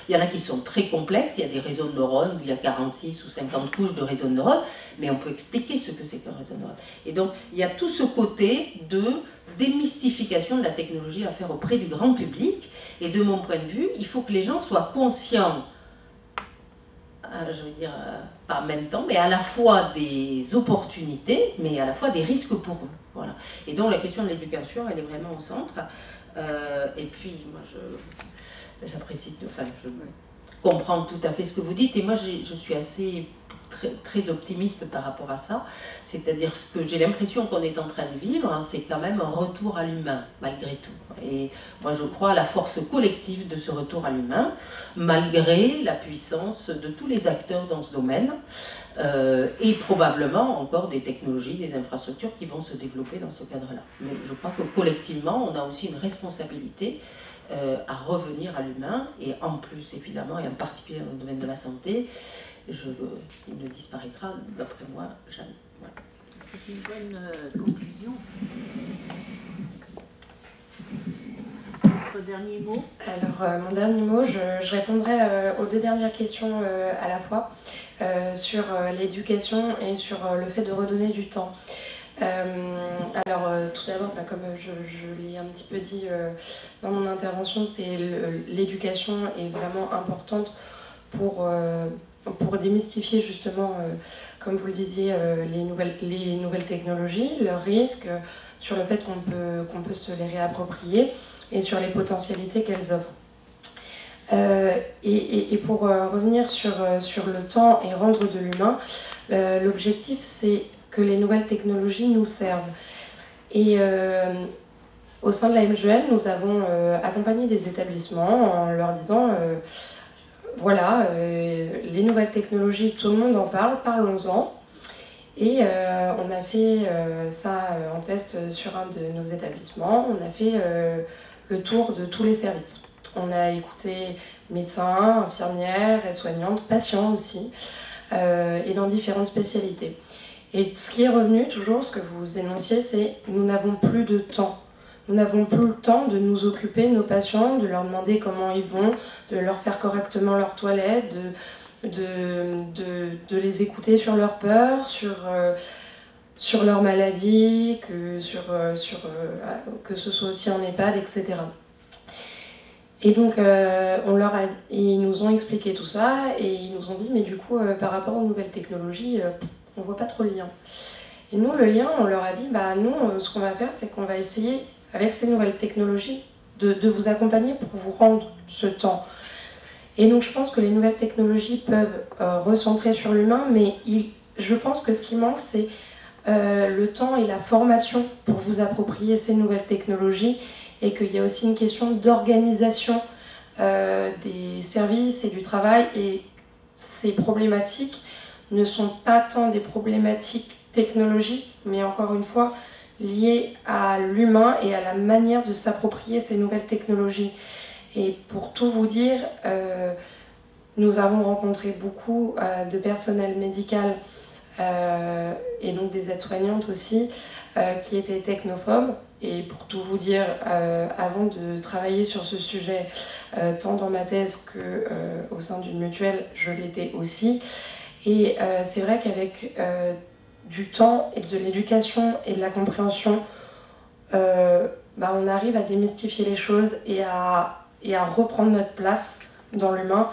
Il y en a qui sont très complexes, il y a des réseaux de neurones où il y a 46 ou 50 couches de réseaux de neurones, mais on peut expliquer ce que c'est qu'un réseau de neurones. Et donc, il y a tout ce côté de démystification de la technologie à faire auprès du grand public. Et de mon point de vue, il faut que les gens soient conscients, je veux dire, pas en même temps, mais à la fois des opportunités, mais à la fois des risques pour eux. Voilà. Et donc, la question de l'éducation, elle est vraiment au centre. Et puis, moi, j'apprécie, enfin, je comprends tout à fait ce que vous dites, et moi je suis assez très optimiste par rapport à ça, c'est-à-dire ce que j'ai l'impression qu'on est en train de vivre, hein, c'est quand même un retour à l'humain, malgré tout. Et moi je crois à la force collective de ce retour à l'humain, malgré la puissance de tous les acteurs dans ce domaine, et probablement encore des technologies, des infrastructures qui vont se développer dans ce cadre-là. Mais je crois que collectivement, on a aussi une responsabilité à revenir à l'humain, et en plus évidemment, et en particulier dans le domaine de la santé, il ne disparaîtra d'après moi jamais. Voilà. C'est une bonne conclusion. Votre dernier mot? Alors mon dernier mot, je répondrai aux deux dernières questions à la fois, sur l'éducation et sur le fait de redonner du temps. Alors tout d'abord, comme je l'ai un petit peu dit dans mon intervention, c'est l'éducation est vraiment importante pour démystifier justement, comme vous le disiez, les nouvelles technologies, leurs risques, sur le fait qu'on peut se les réapproprier et sur les potentialités qu'elles offrent. Et pour revenir sur le temps et rendre de l'humain, l'objectif c'est que les nouvelles technologies nous servent. Et au sein de la MJN, nous avons accompagné des établissements en leur disant voilà, les nouvelles technologies, tout le monde en parle, parlons-en. Et on a fait ça en test sur un de nos établissements. On a fait le tour de tous les services. On a écouté médecins, infirmières, aides-soignantes, patients aussi, et dans différentes spécialités. Et ce qui est revenu toujours, ce que vous énonciez, c'est nous n'avons plus de temps. Nous n'avons plus le temps de nous occuper de nos patients, de leur demander comment ils vont, de leur faire correctement leur toilette, de les écouter sur leurs peurs, sur leur maladie, que ce soit aussi en EHPAD, etc. Et donc, ils nous ont expliqué tout ça et ils nous ont dit, mais du coup, par rapport aux nouvelles technologies, on ne voit pas trop le lien. Et nous, le lien, on leur a dit, bah, nous, ce qu'on va faire, c'est qu'on va essayer, avec ces nouvelles technologies, de vous accompagner pour vous rendre ce temps. Et donc, je pense que les nouvelles technologies peuvent recentrer sur l'humain, mais je pense que ce qui manque, c'est le temps et la formation pour vous approprier ces nouvelles technologies, et qu'il y a aussi une question d'organisation des services et du travail, et ces problématiques ne sont pas tant des problématiques technologiques, mais encore une fois liées à l'humain et à la manière de s'approprier ces nouvelles technologies. Et pour tout vous dire, nous avons rencontré beaucoup de personnel médical et donc des aides-soignantes aussi, qui étaient technophobes. Et pour tout vous dire, avant de travailler sur ce sujet, tant dans ma thèse qu'au sein d'une mutuelle, je l'étais aussi. Et c'est vrai qu'avec du temps et de l'éducation et de la compréhension, on arrive à démystifier les choses et à reprendre notre place dans l'humain.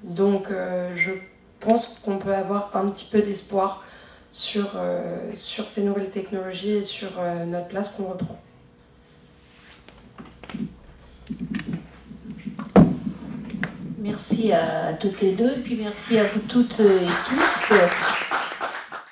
Donc je pense qu'on peut avoir un petit peu d'espoir sur ces nouvelles technologies et sur notre place qu'on reprend. Merci à toutes les deux, et puis merci à vous toutes et tous.